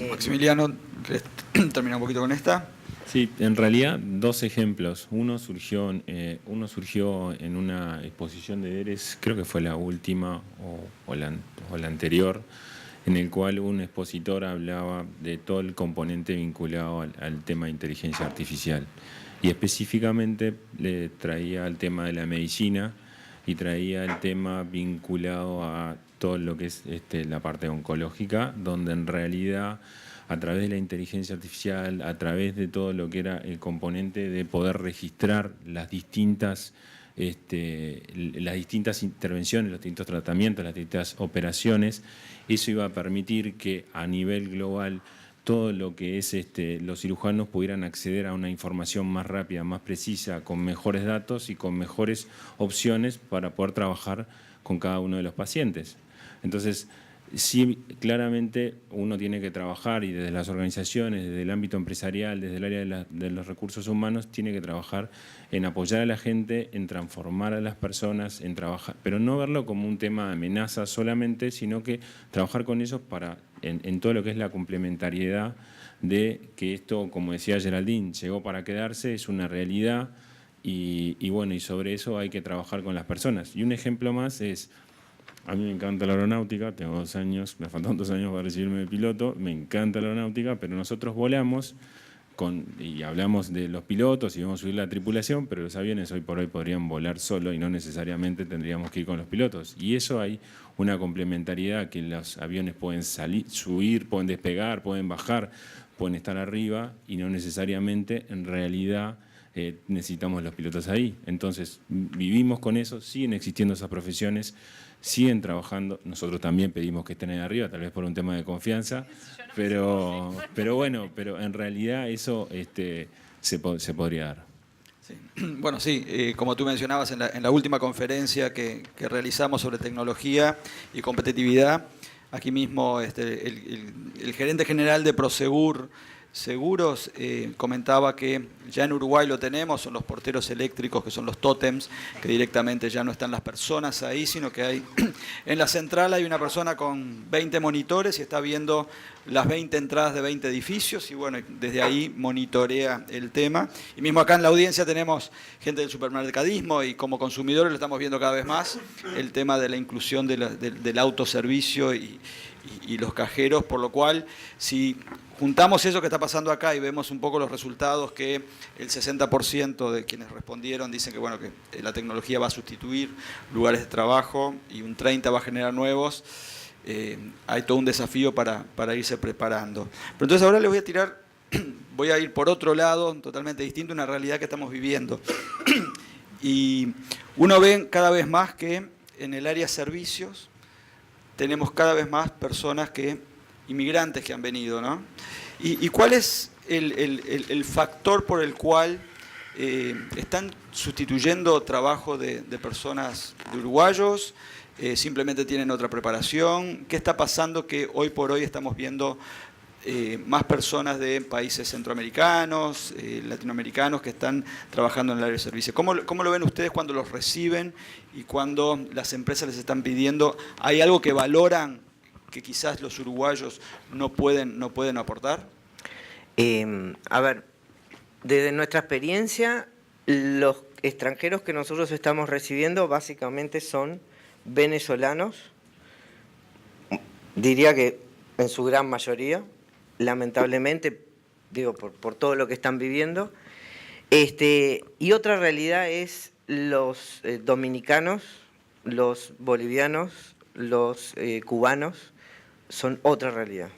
Maximiliano, ¿querés terminar un poquito con esta? Sí, en realidad 2 ejemplos. Uno surgió en una exposición de DERES, creo que fue la última o la anterior, en el cual un expositor hablaba de todo el componente vinculado al tema de inteligencia artificial. Y específicamente le traía el tema de la medicina y traía el tema vinculado a todo lo que es la parte oncológica, donde en realidad a través de la inteligencia artificial, a través de todo lo que era el componente de poder registrar las distintas intervenciones, los distintos tratamientos, las distintas operaciones, eso iba a permitir que a nivel global todo lo que es los cirujanos pudieran acceder a una información más rápida, más precisa, con mejores datos y con mejores opciones para poder trabajar con cada uno de los pacientes. Entonces, sí, claramente uno tiene que trabajar, y desde las organizaciones, desde el ámbito empresarial, desde el área de los recursos humanos, tiene que trabajar en apoyar a la gente, en transformar a las personas, en trabajar, pero no verlo como un tema de amenaza solamente, sino que trabajar con ellos en todo lo que es la complementariedad de que esto, como decía Geraldine, llegó para quedarse, es una realidad, y bueno, y sobre eso hay que trabajar con las personas. Y un ejemplo más es: a mí me encanta la aeronáutica, tengo 2 años, me faltan 2 años para recibirme de piloto, me encanta la aeronáutica, pero nosotros volamos y hablamos de los pilotos y vamos a subir la tripulación, pero los aviones hoy por hoy podrían volar solo y no necesariamente tendríamos que ir con los pilotos. Y eso hay una complementariedad, que los aviones pueden subir, pueden despegar, pueden bajar, pueden estar arriba, y no necesariamente en realidad necesitamos los pilotos ahí. Entonces vivimos con eso, siguen existiendo esas profesiones, siguen trabajando. Nosotros también pedimos que estén ahí arriba, tal vez por un tema de confianza, pero bueno, pero en realidad eso se podría dar. Sí. Bueno, sí, como tú mencionabas en la última conferencia que realizamos sobre tecnología y competitividad, aquí mismo el gerente general de Prosegur Seguros comentaba que ya en Uruguay lo tenemos, son los porteros eléctricos, que son los tótems, que directamente ya no están las personas ahí, sino que hay en la central hay una persona con 20 monitores y está viendo las 20 entradas de 20 edificios, y bueno, desde ahí monitorea el tema. Y mismo acá en la audiencia tenemos gente del supermercadismo, y como consumidores lo estamos viendo cada vez más, el tema de la inclusión del autoservicio y los cajeros, por lo cual, si juntamos eso que está pasando acá y vemos un poco los resultados, que el 60% de quienes respondieron dicen que, bueno, que la tecnología va a sustituir lugares de trabajo y un 30% va a generar nuevos, hay todo un desafío para irse preparando. Pero entonces ahora les voy a ir por otro lado, totalmente distinto, una realidad que estamos viviendo. Y uno ve cada vez más que en el área de servicios tenemos cada vez más personas inmigrantes que han venido, ¿no? ¿Y cuál es el factor por el cual están sustituyendo trabajo de personas, de uruguayos? ¿Simplemente tienen otra preparación? ¿Qué está pasando que hoy por hoy estamos viendo más personas de países centroamericanos, latinoamericanos, que están trabajando en el área de servicio? ¿Cómo lo ven ustedes cuando los reciben y cuando las empresas les están pidiendo? ¿Hay algo que valoran que quizás los uruguayos no pueden aportar? A ver, desde nuestra experiencia, los extranjeros que nosotros estamos recibiendo básicamente son venezolanos, diría que en su gran mayoría, lamentablemente, digo, por todo lo que están viviendo. Y otra realidad es los dominicanos, los bolivianos, los cubanos, son otra realidad.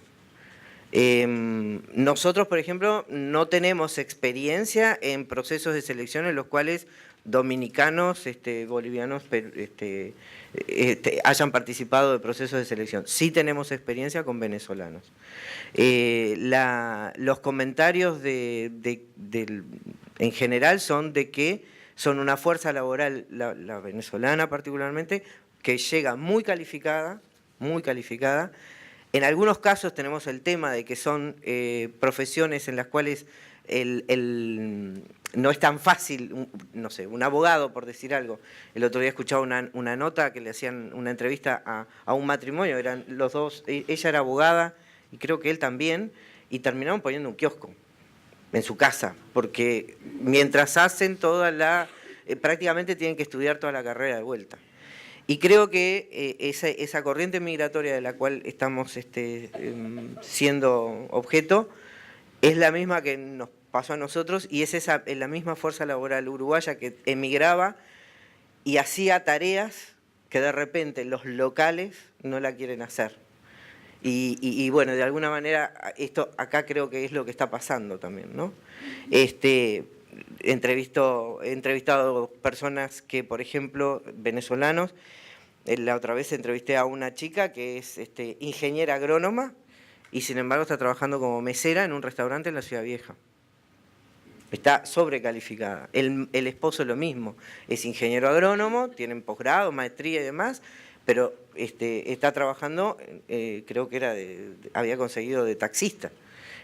Nosotros, por ejemplo, no tenemos experiencia en procesos de selección en los cuales dominicanos, bolivianos, hayan participado de procesos de selección. Sí tenemos experiencia con venezolanos. Los comentarios en general son de que son una fuerza laboral, la venezolana particularmente, que llega muy calificada, muy calificada. En algunos casos tenemos el tema de que son profesiones en las cuales no es tan fácil, no sé, un abogado, por decir algo. El otro día escuchaba una nota que le hacían una entrevista a un matrimonio, eran los dos, ella era abogada y creo que él también, y terminaron poniendo un kiosco en su casa, porque mientras hacen prácticamente tienen que estudiar toda la carrera de vuelta. Y creo que esa corriente migratoria de la cual estamos siendo objeto es la misma que nos pasó a nosotros y es la misma fuerza laboral uruguaya que emigraba y hacía tareas que de repente los locales no la quieren hacer. Y bueno, de alguna manera esto acá creo que es lo que está pasando también, ¿no? He entrevistado personas que, por ejemplo, venezolanos. La otra vez entrevisté a una chica que es ingeniera agrónoma y sin embargo está trabajando como mesera en un restaurante en la Ciudad Vieja. Está sobrecalificada. El esposo lo mismo, es ingeniero agrónomo, tienen posgrado, maestría y demás, pero está trabajando, creo que había conseguido de taxista.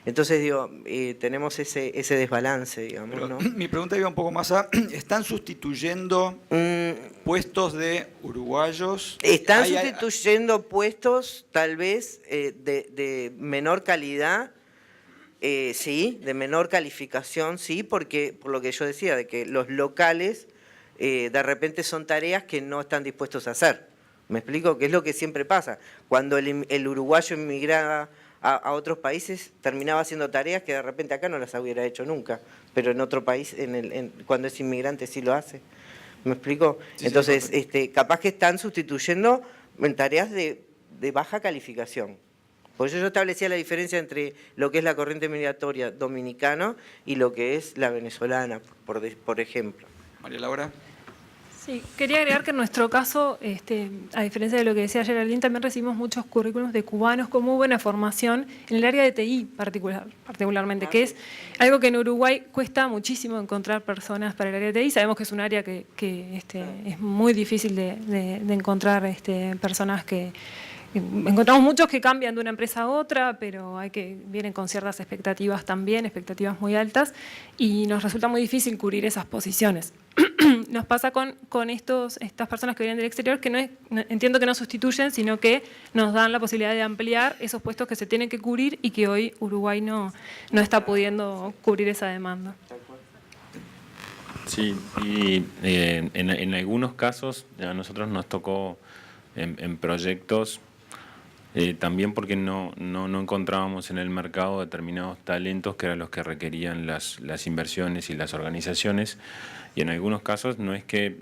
Entonces, digo, tenemos ese desbalance, digamos, pero, ¿no? Mi pregunta iba un poco más ¿están sustituyendo puestos de uruguayos? Están sustituyendo puestos, tal vez, de menor calidad, sí, de menor calificación, sí, porque, por lo que yo decía, de que los locales, de repente son tareas que no están dispuestos a hacer. ¿Me explico? Que es lo que siempre pasa. Cuando el uruguayo emigraba a otros países, terminaba haciendo tareas que de repente acá no las hubiera hecho nunca, pero en otro país, cuando es inmigrante, sí lo hace. ¿Me explico? Sí, entonces, sí, capaz que están sustituyendo en tareas de baja calificación. Por eso yo establecía la diferencia entre lo que es la corriente migratoria dominicana y lo que es la venezolana, por ejemplo. María Laura. Sí, quería agregar que en nuestro caso, a diferencia de lo que decía Geraldine, también recibimos muchos currículums de cubanos con muy buena formación en el área de TI particularmente, que es algo que en Uruguay cuesta muchísimo encontrar personas para el área de TI. Sabemos que es un área que es muy difícil de encontrar personas que... Encontramos muchos que cambian de una empresa a otra, pero vienen con ciertas expectativas también, expectativas muy altas, y nos resulta muy difícil cubrir esas posiciones. Nos pasa con estas personas que vienen del exterior, que entiendo que no sustituyen, sino que nos dan la posibilidad de ampliar esos puestos que se tienen que cubrir y que hoy Uruguay no está pudiendo cubrir esa demanda. Sí, y en algunos casos a nosotros nos tocó en proyectos, también porque no encontrábamos en el mercado determinados talentos que eran los que requerían las inversiones y las organizaciones, y en algunos casos no es que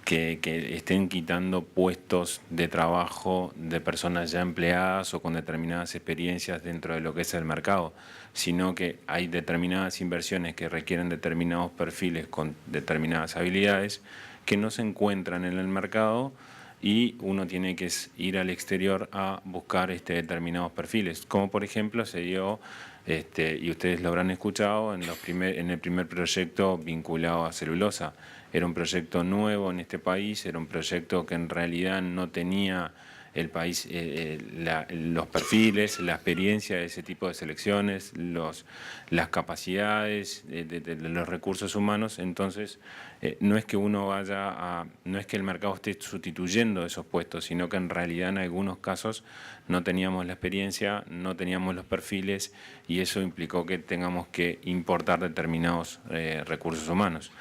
estén quitando puestos de trabajo de personas ya empleadas o con determinadas experiencias dentro de lo que es el mercado, sino que hay determinadas inversiones que requieren determinados perfiles con determinadas habilidades que no se encuentran en el mercado, y uno tiene que ir al exterior a buscar determinados perfiles, como por ejemplo se dio, y ustedes lo habrán escuchado, en el primer proyecto vinculado a celulosa. Era un proyecto nuevo en este país, era un proyecto que en realidad no tenía el país los perfiles, la experiencia de ese tipo de selecciones, las capacidades de los recursos humanos. Entonces, no es que no es que el mercado esté sustituyendo esos puestos, sino que en realidad en algunos casos no teníamos la experiencia, no teníamos los perfiles, y eso implicó que tengamos que importar determinados recursos humanos.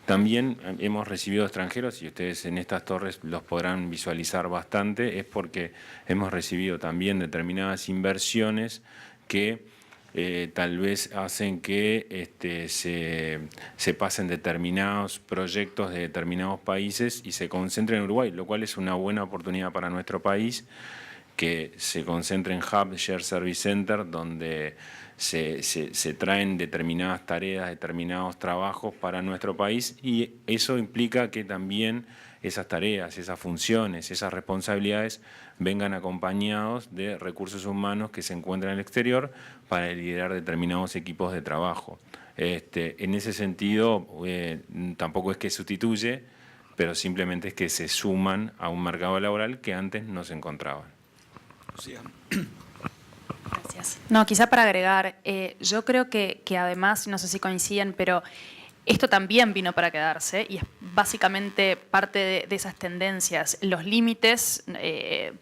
También hemos recibido extranjeros, y ustedes en estas torres los podrán visualizar bastante, es porque hemos recibido también determinadas inversiones que tal vez hacen que se pasen determinados proyectos de determinados países y se concentren en Uruguay, lo cual es una buena oportunidad para nuestro país, que se concentre en Hub Shared Service Center, donde se traen determinadas tareas, determinados trabajos para nuestro país, y eso implica que también esas tareas, esas funciones, esas responsabilidades vengan acompañados de recursos humanos que se encuentran en el exterior para liderar determinados equipos de trabajo. En ese sentido, tampoco es que sustituye, pero simplemente es que se suman a un mercado laboral que antes no se encontraban. Gracias. No, quizá para agregar, yo creo que además, no sé si coinciden, pero esto también vino para quedarse y es básicamente parte de esas tendencias. Los límites,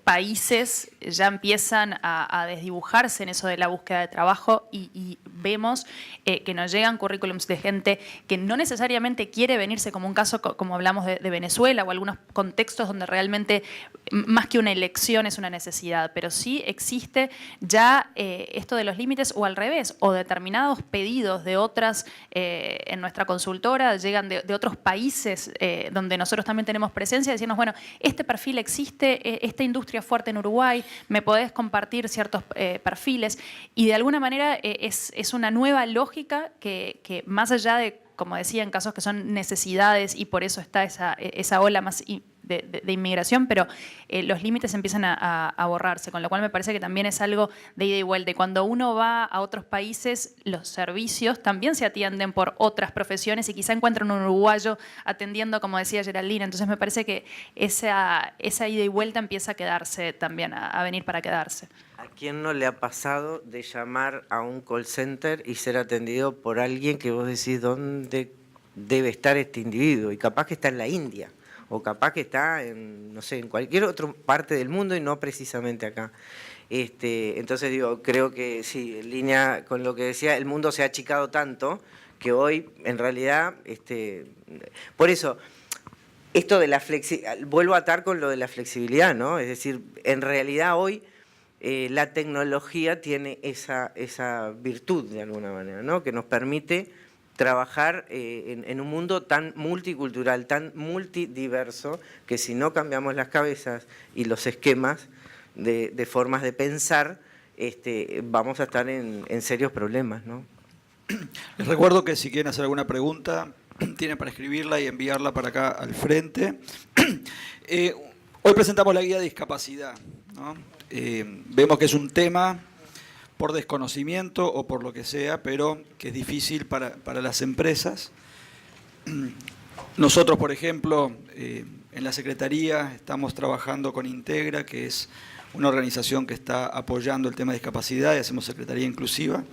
países ya empiezan a desdibujarse en eso de la búsqueda de trabajo y vemos que nos llegan currículums de gente que no necesariamente quiere venirse, como un caso como hablamos de Venezuela o algunos contextos donde realmente más que una elección es una necesidad, pero sí existe ya esto de los límites o al revés, o determinados pedidos de otras en nuestra consultora llegan de otros países donde nosotros también tenemos presencia, decirnos, bueno, este perfil existe, esta industria fuerte en Uruguay, me podés compartir ciertos perfiles, y de alguna manera es una nueva lógica que más allá de, como decía, en casos que son necesidades y por eso está esa ola más de inmigración, pero los límites empiezan a borrarse, con lo cual me parece que también es algo de ida y vuelta. Y cuando uno va a otros países, los servicios también se atienden por otras profesiones y quizá encuentran un uruguayo atendiendo, como decía Geraldine. Entonces me parece que esa ida y vuelta empieza a quedarse también, a venir para quedarse. ¿A quién no le ha pasado de llamar a un call center y ser atendido por alguien que vos decís dónde debe estar este individuo? Y capaz que está en la India, o capaz que está en, no sé, en cualquier otra parte del mundo y no precisamente acá. Entonces digo, creo que sí, en línea con lo que decía, el mundo se ha achicado tanto que hoy, en realidad, por eso, esto de la flexibilidad, vuelvo a atar con lo de la flexibilidad, ¿no? Es decir, en realidad hoy la tecnología tiene esa virtud de alguna manera, ¿no? Que nos permite trabajar en un mundo tan multicultural, tan multidiverso, que si no cambiamos las cabezas y los esquemas de formas de pensar, vamos a estar en serios problemas, ¿no? Les recuerdo que si quieren hacer alguna pregunta, tienen para escribirla y enviarla para acá al frente. Hoy presentamos la guía de discapacidad, ¿no? Vemos que es un tema por desconocimiento o por lo que sea, pero que es difícil para las empresas. Nosotros, por ejemplo, en la Secretaría estamos trabajando con Integra, que es una organización que está apoyando el tema de discapacidad, y hacemos Secretaría Inclusiva.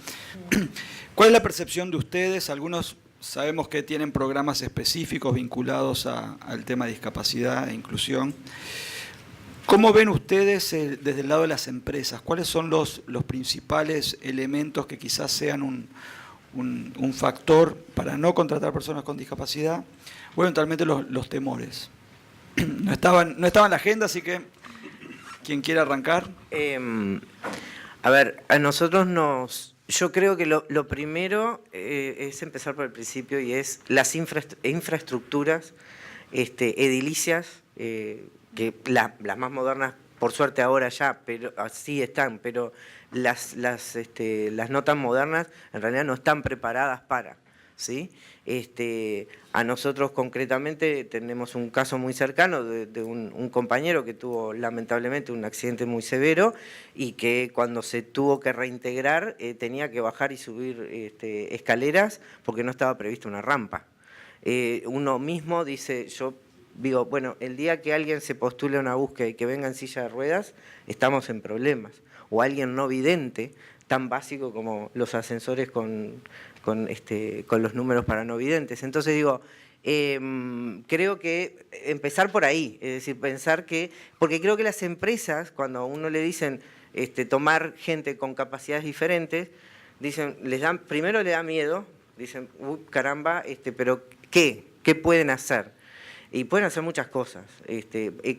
¿Cuál es la percepción de ustedes? Algunos sabemos que tienen programas específicos vinculados al tema de discapacidad e inclusión. ¿Cómo ven ustedes desde el lado de las empresas? ¿Cuáles son los principales elementos que quizás sean un factor para no contratar personas con discapacidad? O eventualmente los temores. No estaban en la agenda, así que quien quiera arrancar. A ver, a nosotros yo creo que lo primero es empezar por el principio, y es las infraestructuras edilicias, que las más modernas, por suerte ahora ya, pero así están, pero las no tan modernas en realidad no están preparadas para, ¿sí? A nosotros concretamente tenemos un caso muy cercano de un compañero que tuvo lamentablemente un accidente muy severo y que cuando se tuvo que reintegrar tenía que bajar y subir escaleras porque no estaba prevista una rampa. Uno mismo dice, digo, bueno, el día que alguien se postule a una búsqueda y que venga en silla de ruedas, estamos en problemas. O alguien no vidente, tan básico como los ascensores con los números para no videntes. Entonces digo, creo que empezar por ahí, es decir, pensar que, porque creo que las empresas, cuando a uno le dicen tomar gente con capacidades diferentes, dicen, primero le da miedo, dicen, caramba, pero ¿qué pueden hacer? Y pueden hacer muchas cosas.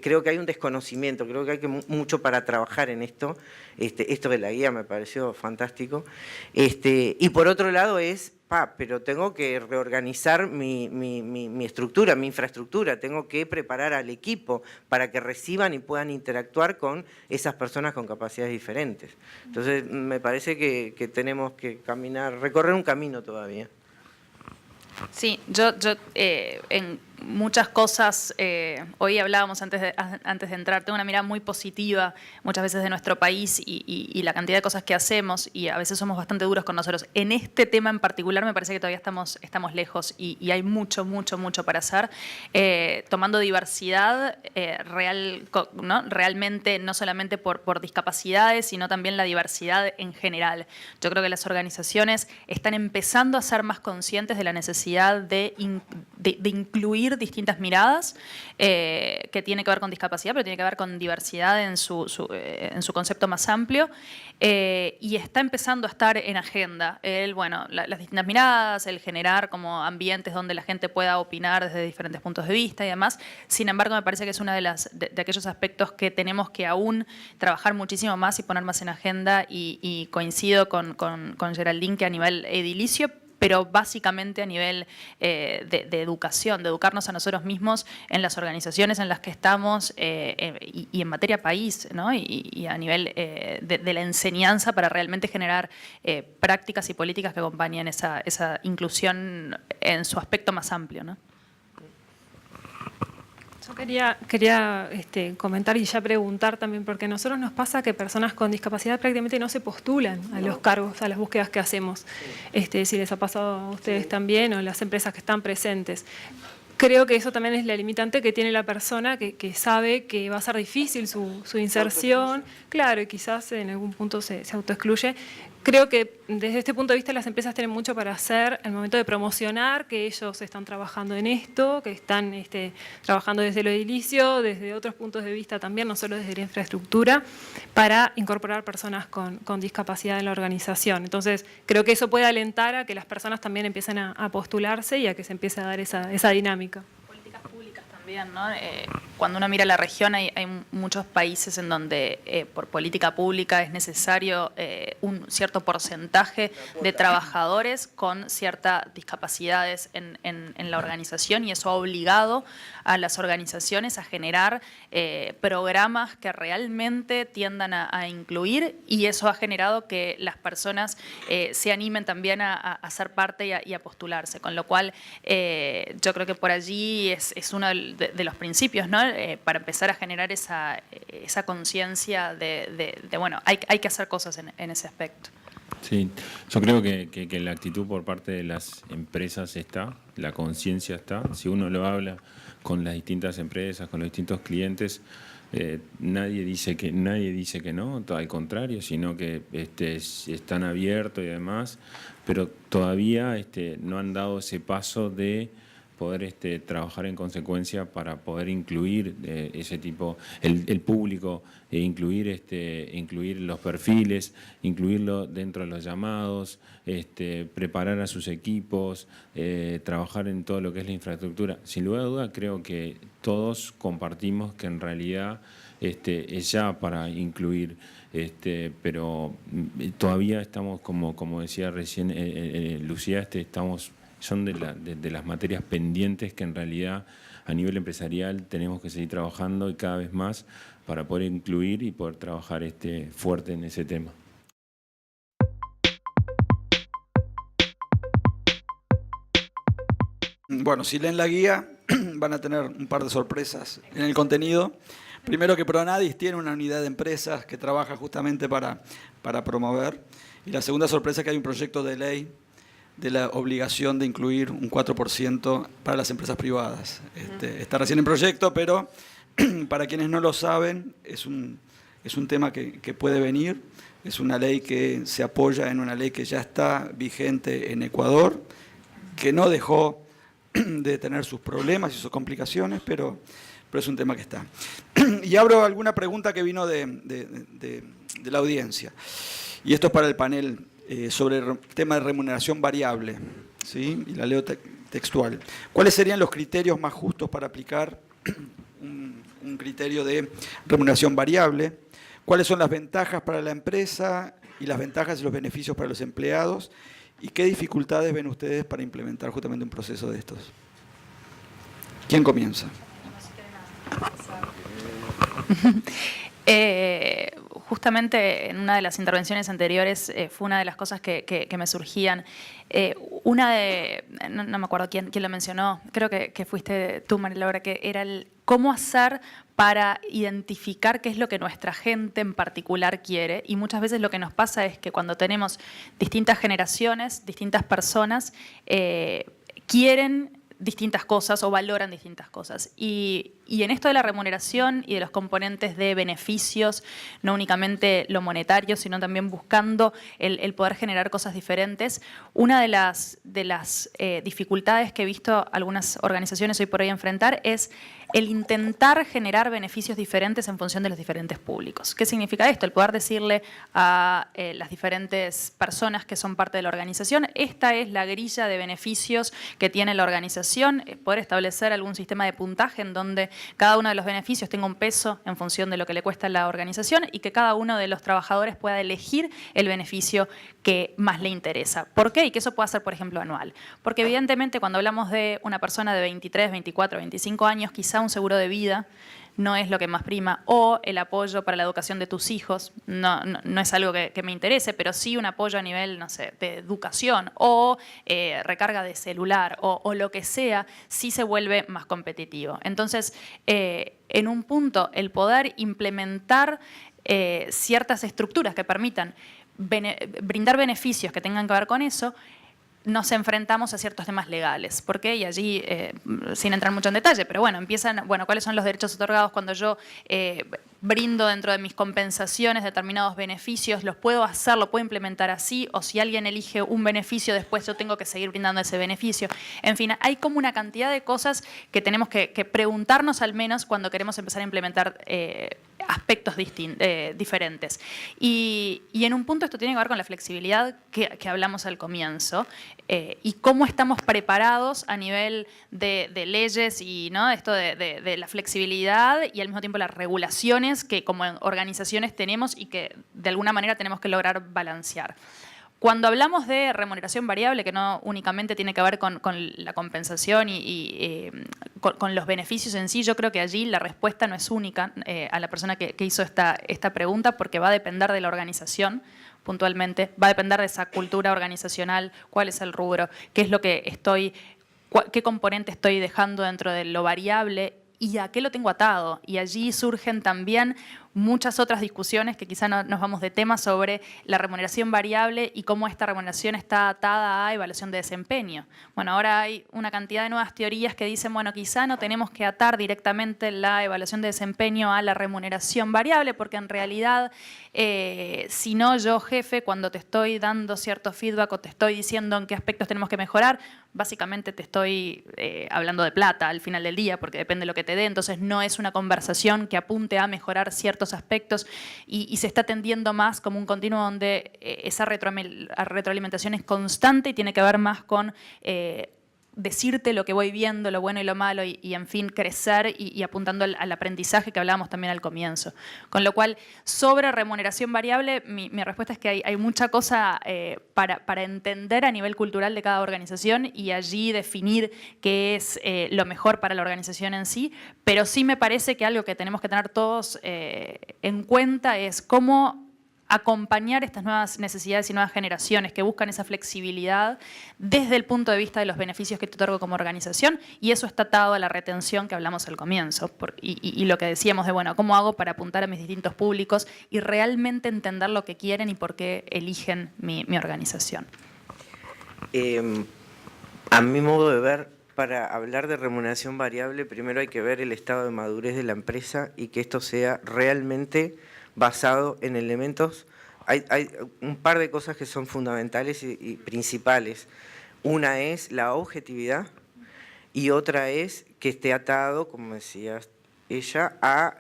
Creo que hay un desconocimiento, creo que hay mucho para trabajar en esto. Esto de la guía me pareció fantástico. Y por otro lado es pero tengo que reorganizar mi estructura, mi infraestructura, tengo que preparar al equipo para que reciban y puedan interactuar con esas personas con capacidades diferentes. Entonces, me parece que tenemos que recorrer un camino todavía. Sí, yo en muchas cosas, hoy hablábamos antes de entrar, tengo una mirada muy positiva muchas veces de nuestro país y la cantidad de cosas que hacemos, y a veces somos bastante duros con nosotros. En este tema en particular me parece que todavía estamos lejos y hay mucho para hacer, tomando diversidad ¿no? Realmente, no solamente por discapacidades, sino también la diversidad en general. Yo creo que las organizaciones están empezando a ser más conscientes de la necesidad de incluir distintas miradas que tiene que ver con discapacidad, pero tiene que ver con diversidad en su concepto más amplio, y está empezando a estar en agenda las distintas miradas, el generar como ambientes donde la gente pueda opinar desde diferentes puntos de vista y demás. Sin embargo, me parece que es uno de aquellos aspectos que tenemos que aún trabajar muchísimo más y poner más en agenda, y coincido con Geraldine que a nivel edilicio, pero básicamente a nivel de educación, de educarnos a nosotros mismos en las organizaciones en las que estamos y en materia país, ¿no? y a nivel de la enseñanza para realmente generar prácticas y políticas que acompañen esa inclusión en su aspecto más amplio, ¿no? Yo quería comentar y ya preguntar también, porque a nosotros nos pasa que personas con discapacidad prácticamente no se postulan a los cargos, a las búsquedas que hacemos. Si les ha pasado a ustedes también, o las empresas que están presentes. Creo que eso también es la limitante que tiene la persona que sabe que va a ser difícil su inserción. Claro, y quizás en algún punto se autoexcluye. Creo que desde este punto de vista las empresas tienen mucho para hacer al momento de promocionar que ellos están trabajando en esto, que están trabajando desde lo edilicio, desde otros puntos de vista también, no solo desde la infraestructura, para incorporar personas con discapacidad en la organización. Entonces, creo que eso puede alentar a que las personas también empiecen a postularse y a que se empiece a dar esa dinámica. Políticas públicas también, ¿no? Cuando uno mira la región hay muchos países en donde por política pública es necesario un cierto porcentaje de trabajadores con ciertas discapacidades en la organización, y eso ha obligado a las organizaciones a generar programas que realmente tiendan a incluir, y eso ha generado que las personas se animen también a ser parte y a postularse, con lo cual yo creo que por allí es uno de los principios, ¿no? Para empezar a generar esa conciencia bueno, hay que hacer cosas en ese aspecto. Sí, yo creo que la actitud por parte de las empresas está, la conciencia está. Si uno lo habla con las distintas empresas, con los distintos clientes, nadie dice que no, al contrario, sino que están abiertos y demás, pero todavía no han dado ese paso de poder trabajar en consecuencia para poder incluir ese tipo, el público, incluir los perfiles, incluirlo dentro de los llamados, preparar a sus equipos, trabajar en todo lo que es la infraestructura. Sin lugar a duda, creo que todos compartimos que en realidad es ya para incluir, pero todavía estamos, como decía recién Lucía, son de las materias pendientes que en realidad a nivel empresarial tenemos que seguir trabajando, y cada vez más, para poder incluir y poder trabajar fuerte en ese tema. Bueno, si leen la guía van a tener un par de sorpresas en el contenido. Primero, que Pronadis tiene una unidad de empresas que trabaja justamente para promover. Y la segunda sorpresa es que hay un proyecto de ley de la obligación de incluir un 4% para las empresas privadas. Está recién en proyecto, pero para quienes no lo saben, es un tema que puede venir. Es una ley que se apoya en una ley que ya está vigente en Ecuador, que no dejó de tener sus problemas y sus complicaciones, pero es un tema que está. Y abro alguna pregunta que vino de la audiencia. Y esto es para el panel. Sobre el tema de remuneración variable, ¿sí? Y la leo textual. ¿Cuáles serían los criterios más justos para aplicar un criterio de remuneración variable? ¿Cuáles son las ventajas para la empresa y las ventajas y los beneficios para los empleados? ¿Y qué dificultades ven ustedes para implementar justamente un proceso de estos? ¿Quién comienza? Justamente en una de las intervenciones anteriores fue una de las cosas que me surgían. No me acuerdo quién lo mencionó, creo que fuiste tú, María Laura, que era el cómo hacer para identificar qué es lo que nuestra gente en particular quiere. Y muchas veces lo que nos pasa es que cuando tenemos distintas generaciones, distintas personas, quieren distintas cosas o valoran distintas cosas. Y en esto de la remuneración y de los componentes de beneficios, no únicamente lo monetario, sino también buscando el poder generar cosas diferentes, una de las dificultades que he visto algunas organizaciones hoy por hoy enfrentar es el intentar generar beneficios diferentes en función de los diferentes públicos. ¿Qué significa esto? El poder decirle a las diferentes personas que son parte de la organización, esta es la grilla de beneficios que tiene la organización, poder establecer algún sistema de puntaje en donde cada uno de los beneficios tenga un peso en función de lo que le cuesta a la organización y que cada uno de los trabajadores pueda elegir el beneficio que más le interesa. ¿Por qué? Y que eso pueda ser, por ejemplo, anual. Porque evidentemente cuando hablamos de una persona de 23, 24, 25 años, quizá un seguro de vida no es lo que más prima, o el apoyo para la educación de tus hijos no es algo que me interese, pero sí un apoyo a nivel, no sé, de educación o recarga de celular o lo que sea, sí se vuelve más competitivo. Entonces, en un punto, el poder implementar ciertas estructuras que permitan brindar beneficios que tengan que ver con eso, nos enfrentamos a ciertos temas legales. ¿Por qué? Y allí, sin entrar mucho en detalle, pero bueno, ¿cuáles son los derechos otorgados cuando yo brindo dentro de mis compensaciones determinados beneficios? ¿Los puedo hacer, lo puedo implementar así? O si alguien elige un beneficio, después yo tengo que seguir brindando ese beneficio. En fin, hay como una cantidad de cosas que tenemos que preguntarnos al menos cuando queremos empezar a implementar aspectos diferentes. Y en un punto esto tiene que ver con la flexibilidad que hablamos al comienzo y cómo estamos preparados a nivel de leyes y ¿no? Esto de la flexibilidad y al mismo tiempo las regulaciones que como organizaciones tenemos y que de alguna manera tenemos que lograr balancear. Cuando hablamos de remuneración variable, que no únicamente tiene que ver con la compensación y con los beneficios en sí, yo creo que allí la respuesta no es única a la persona que hizo esta pregunta, porque va a depender de la organización puntualmente, va a depender de esa cultura organizacional, cuál es el rubro, qué es lo que qué componente estoy dejando dentro de lo variable y a qué lo tengo atado. Y allí surgen también muchas otras discusiones que quizá no nos vamos de tema sobre la remuneración variable y cómo esta remuneración está atada a evaluación de desempeño. Bueno, ahora hay una cantidad de nuevas teorías que dicen, bueno, quizá no tenemos que atar directamente la evaluación de desempeño a la remuneración variable, porque en realidad, si no yo, jefe, cuando te estoy dando cierto feedback o te estoy diciendo en qué aspectos tenemos que mejorar, básicamente te estoy hablando de plata al final del día, porque depende de lo que te dé, entonces no es una conversación que apunte a mejorar ciertos aspectos y se está tendiendo más como un continuo donde esa retroalimentación es constante y tiene que ver más con decirte lo que voy viendo, lo bueno y lo malo y en fin, crecer y apuntando al aprendizaje que hablábamos también al comienzo. Con lo cual, sobre remuneración variable, mi respuesta es que hay mucha cosa para entender a nivel cultural de cada organización y allí definir qué es lo mejor para la organización en sí, pero sí me parece que algo que tenemos que tener todos en cuenta es cómo acompañar estas nuevas necesidades y nuevas generaciones que buscan esa flexibilidad desde el punto de vista de los beneficios que te otorgo como organización, y eso está atado a la retención que hablamos al comienzo y lo que decíamos de, bueno, ¿cómo hago para apuntar a mis distintos públicos y realmente entender lo que quieren y por qué eligen mi organización? A mi modo de ver, para hablar de remuneración variable, primero hay que ver el estado de madurez de la empresa y que esto sea realmente basado en elementos. Hay un par de cosas que son fundamentales y principales. Una es la objetividad y otra es que esté atado, como decía ella, a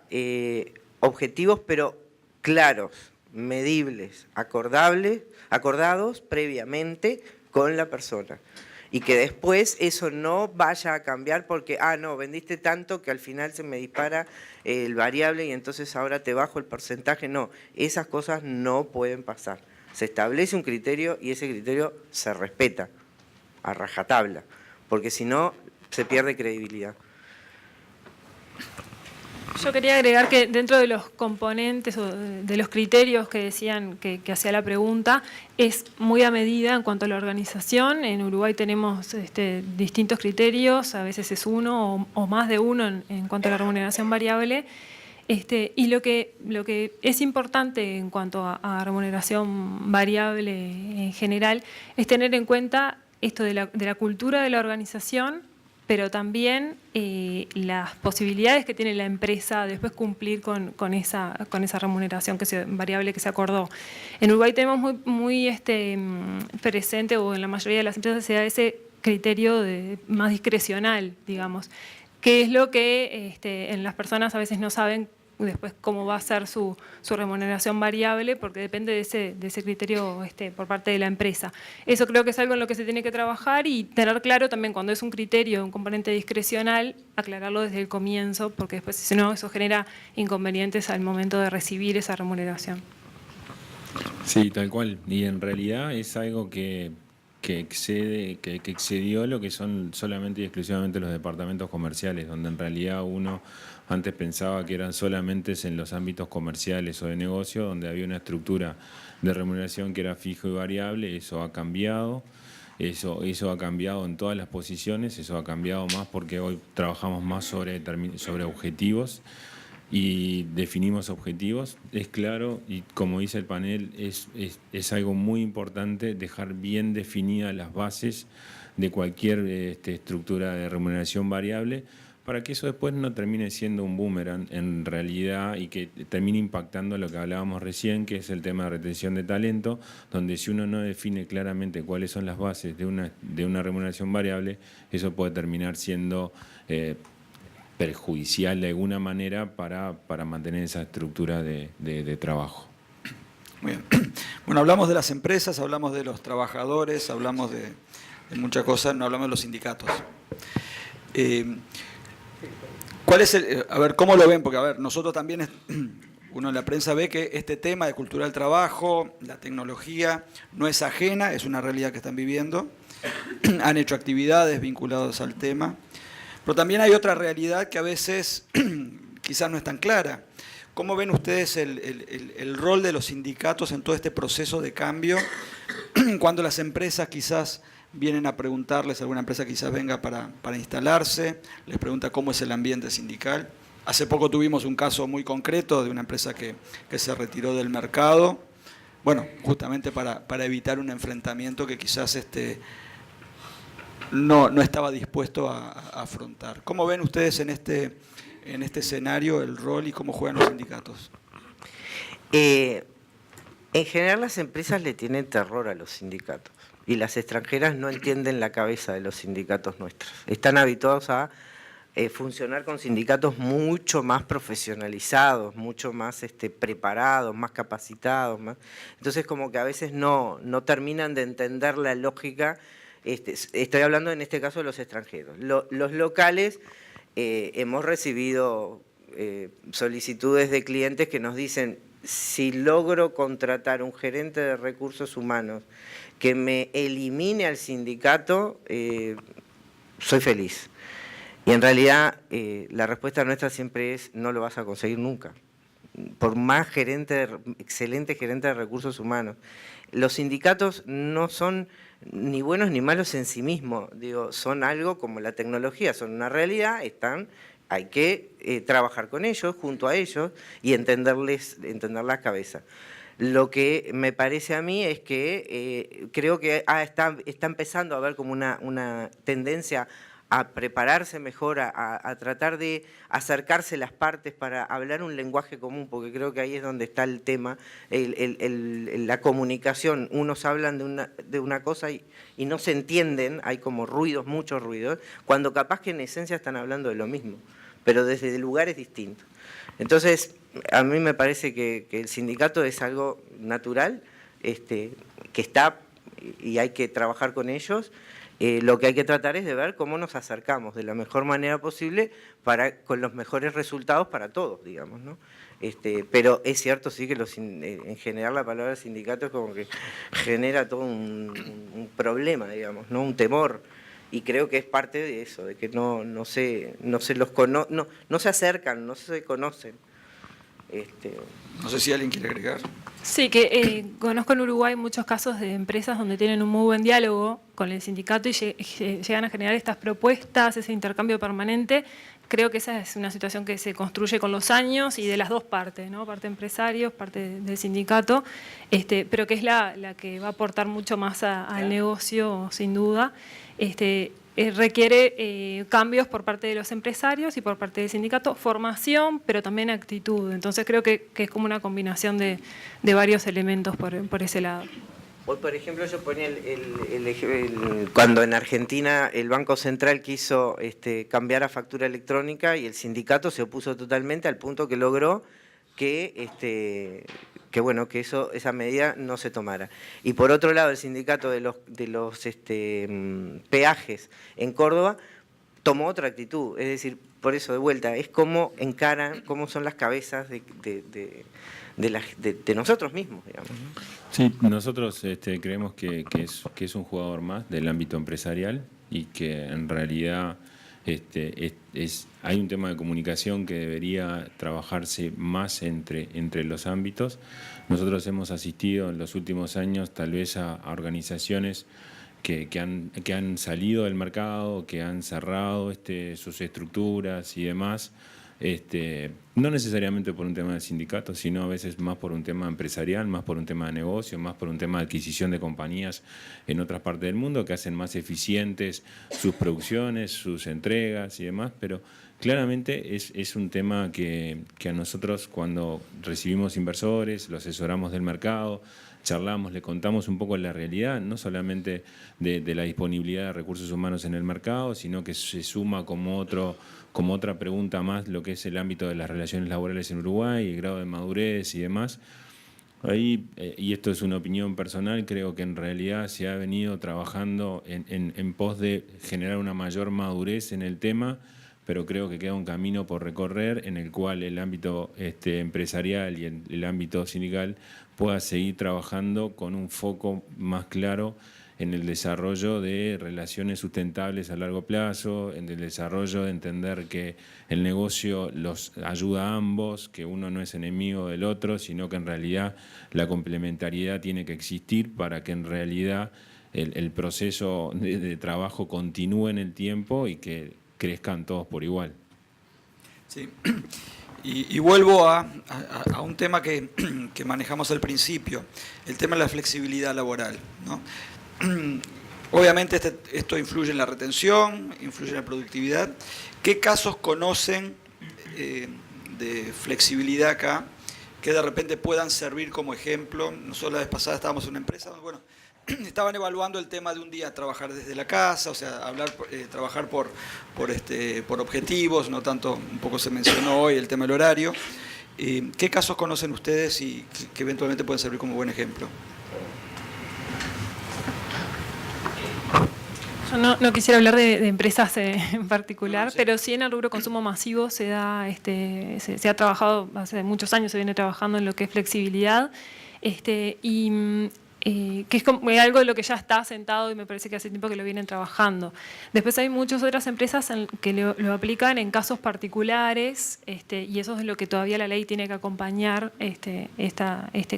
objetivos pero claros, medibles, acordados previamente con la persona. Y que después eso no vaya a cambiar porque, no, vendiste tanto que al final se me dispara el variable y entonces ahora te bajo el porcentaje. No, esas cosas no pueden pasar. Se establece un criterio y ese criterio se respeta a rajatabla, porque si no se pierde credibilidad. Yo quería agregar que dentro de los componentes o de los criterios que decían que hacía la pregunta, es muy a medida en cuanto a la organización. En Uruguay tenemos distintos criterios, a veces es uno o más de uno en cuanto a la remuneración variable. Y lo que es importante en cuanto a remuneración variable en general es tener en cuenta esto de la cultura de la organización, pero también las posibilidades que tiene la empresa de después cumplir con esa remuneración variable que se acordó. En Uruguay tenemos muy presente, o en la mayoría de las empresas se da ese criterio más discrecional, digamos, que es lo que en las personas a veces no saben después cómo va a ser su remuneración variable, porque depende de ese criterio por parte de la empresa. Eso creo que es algo en lo que se tiene que trabajar y tener claro también cuando es un criterio, un componente discrecional, aclararlo desde el comienzo, porque después si no eso genera inconvenientes al momento de recibir esa remuneración. Sí, tal cual. Y en realidad es algo que excedió lo que son solamente y exclusivamente los departamentos comerciales, donde en realidad uno antes pensaba que eran solamente en los ámbitos comerciales o de negocio, donde había una estructura de remuneración que era fijo y variable. Eso ha cambiado, eso ha cambiado en todas las posiciones, eso ha cambiado más porque hoy trabajamos más sobre objetivos y definimos objetivos. Es claro, y como dice el panel, es algo muy importante dejar bien definidas las bases de cualquier estructura de remuneración variable, para que eso después no termine siendo un boomerang en realidad y que termine impactando lo que hablábamos recién, que es el tema de retención de talento, donde si uno no define claramente cuáles son las bases de una remuneración variable, eso puede terminar siendo perjudicial de alguna manera para mantener esa estructura de trabajo. Muy bien. Bueno, hablamos de las empresas, hablamos de los trabajadores, hablamos de muchas cosas, no hablamos de los sindicatos. ¿Cuál es a ver, cómo lo ven? Porque, a ver, nosotros también, uno en la prensa ve que este tema de cultura del trabajo, la tecnología, no es ajena, es una realidad que están viviendo. Han hecho actividades vinculadas al tema. Pero también hay otra realidad que a veces quizás no es tan clara. ¿Cómo ven ustedes el rol de los sindicatos en todo este proceso de cambio? Cuando las empresas quizás vienen a preguntarles, alguna empresa quizás venga para instalarse, les pregunta cómo es el ambiente sindical. Hace poco tuvimos un caso muy concreto de una empresa que se retiró del mercado, bueno, justamente para evitar un enfrentamiento que quizás no estaba dispuesto a afrontar. ¿Cómo ven ustedes en este escenario el rol y cómo juegan los sindicatos? En general las empresas le tienen terror a los sindicatos y las extranjeras no entienden la cabeza de los sindicatos nuestros. Están habituados a funcionar con sindicatos mucho más profesionalizados, mucho más preparados, más capacitados. Entonces como que a veces no terminan de entender la lógica. Estoy hablando en este caso de los extranjeros. Los locales hemos recibido solicitudes de clientes que nos dicen: si logro contratar un gerente de recursos humanos que me elimine al sindicato, soy feliz. Y en realidad la respuesta nuestra siempre es: no lo vas a conseguir nunca. Por más excelente gerente de recursos humanos. Los sindicatos no son ni buenos ni malos en sí mismos, digo, son algo como la tecnología, son una realidad, hay que trabajar con ellos, junto a ellos, y entender la cabeza. Lo que me parece a mí es que creo que está empezando a haber como una tendencia a prepararse mejor, a tratar de acercarse las partes para hablar un lenguaje común, porque creo que ahí es donde está el tema, la comunicación. Unos hablan de una cosa y no se entienden, hay como ruidos, muchos ruidos, cuando capaz que en esencia están hablando de lo mismo, pero desde lugares distintos. Entonces, a mí me parece que el sindicato es algo natural, que está y hay que trabajar con ellos. Lo que hay que tratar es de ver cómo nos acercamos de la mejor manera posible con los mejores resultados para todos, digamos, ¿no? Pero es cierto, sí, que en general la palabra sindicato es como que genera todo un problema, digamos, ¿no? Un temor. Y creo que es parte de eso, de que no se acercan, no se conocen. No sé si alguien quiere agregar. Sí, que conozco en Uruguay muchos casos de empresas donde tienen un muy buen diálogo con el sindicato y llegan a generar estas propuestas, ese intercambio permanente. Creo que esa es una situación que se construye con los años y de las dos partes, ¿no? Parte empresarios, parte del sindicato, pero que es la que va a aportar mucho más al negocio, sin duda. Requiere cambios por parte de los empresarios y por parte del sindicato, formación, pero también actitud. Entonces creo que es como una combinación de varios elementos por ese lado. Hoy, por ejemplo, yo ponía cuando en Argentina el Banco Central quiso cambiar a factura electrónica y el sindicato se opuso totalmente al punto que logró que esa medida no se tomara. Y por otro lado, el sindicato de los peajes en Córdoba tomó otra actitud. Es decir, por eso, de vuelta, es cómo encaran, cómo son las cabezas de nosotros mismos, digamos. Sí, nosotros creemos que es un jugador más del ámbito empresarial y que en realidad hay un tema de comunicación que debería trabajarse más entre los ámbitos. Nosotros hemos asistido en los últimos años tal vez a organizaciones que han salido del mercado, que han cerrado sus estructuras y demás, no necesariamente por un tema de sindicato, sino a veces más por un tema empresarial, más por un tema de negocio, más por un tema de adquisición de compañías en otras partes del mundo que hacen más eficientes sus producciones, sus entregas y demás, pero claramente es un tema que a nosotros cuando recibimos inversores, los asesoramos del mercado, charlamos, le contamos un poco la realidad, no solamente de la disponibilidad de recursos humanos en el mercado, sino que se suma como otra pregunta más lo que es el ámbito de las relaciones laborales en Uruguay, el grado de madurez y demás. Ahí, y esto es una opinión personal, creo que en realidad se ha venido trabajando en pos de generar una mayor madurez en el tema, pero creo que queda un camino por recorrer en el cual el ámbito empresarial y el ámbito sindical pueda seguir trabajando con un foco más claro en el desarrollo de relaciones sustentables a largo plazo, en el desarrollo de entender que el negocio los ayuda a ambos, que uno no es enemigo del otro, sino que en realidad la complementariedad tiene que existir para que en realidad el proceso de trabajo continúe en el tiempo y que crezcan todos por igual. Sí. Y vuelvo a un tema que manejamos al principio, el tema de la flexibilidad laboral, ¿no? Obviamente esto influye en la retención, influye en la productividad. ¿Qué casos conocen de flexibilidad acá que de repente puedan servir como ejemplo? Nosotros la vez pasada estábamos en una empresa donde, bueno, estaban evaluando el tema de un día trabajar desde la casa, o sea, trabajar por objetivos, no tanto, un poco se mencionó hoy el tema del horario. ¿Qué casos conocen ustedes y que eventualmente pueden servir como buen ejemplo? Yo no quisiera hablar de empresas en particular, pero sí en el rubro consumo masivo se ha trabajado, hace muchos años se viene trabajando en lo que es flexibilidad, que es como algo de lo que ya está sentado y me parece que hace tiempo que lo vienen trabajando. Después hay muchas otras empresas que lo aplican en casos particulares, y eso es lo que todavía la ley tiene que acompañar, este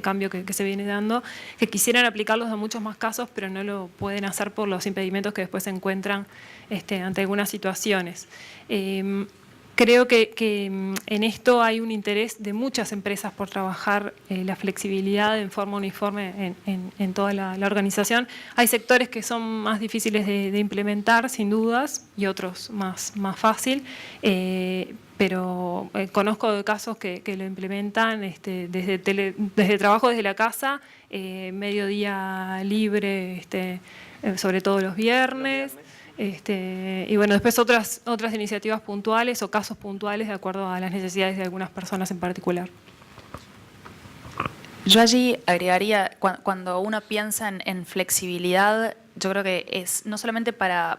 cambio que se viene dando, que quisieran aplicarlos a muchos más casos, pero no lo pueden hacer por los impedimentos que después se encuentran ante algunas situaciones. Creo que en esto hay un interés de muchas empresas por trabajar la flexibilidad en forma uniforme en toda la organización. Hay sectores que son más difíciles de implementar, sin dudas, y otros más fácil, pero conozco de casos que lo implementan desde trabajo desde la casa, mediodía libre, sobre todo los viernes. Y bueno, después otras iniciativas puntuales o casos puntuales de acuerdo a las necesidades de algunas personas en particular. Yo allí agregaría, cuando uno piensa en flexibilidad, yo creo que es no solamente para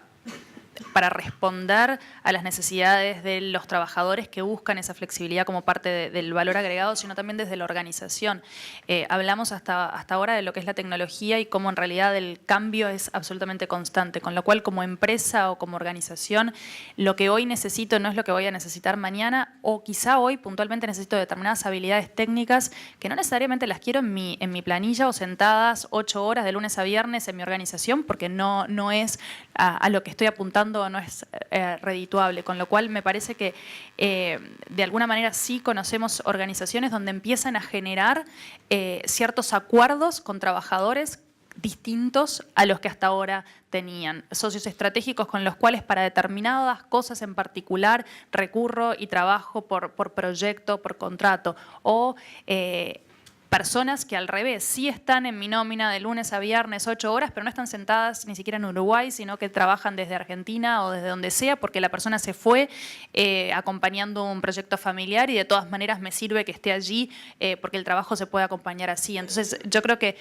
responder a las necesidades de los trabajadores que buscan esa flexibilidad como parte del valor agregado, sino también desde la organización. Hablamos hasta ahora de lo que es la tecnología y cómo en realidad el cambio es absolutamente constante, con lo cual como empresa o como organización, lo que hoy necesito no es lo que voy a necesitar mañana, o quizá hoy puntualmente necesito determinadas habilidades técnicas que no necesariamente las quiero en mi planilla o sentadas 8 horas de lunes a viernes en mi organización, porque no es a lo que estoy apuntando, no es redituable, con lo cual me parece que de alguna manera sí conocemos organizaciones donde empiezan a generar ciertos acuerdos con trabajadores distintos a los que hasta ahora tenían, socios estratégicos con los cuales para determinadas cosas en particular recurro y trabajo por proyecto, por contrato, o personas que al revés sí están en mi nómina de lunes a viernes 8 horas, pero no están sentadas ni siquiera en Uruguay, sino que trabajan desde Argentina o desde donde sea, porque la persona se fue acompañando un proyecto familiar y de todas maneras me sirve que esté allí porque el trabajo se puede acompañar así. Entonces yo creo que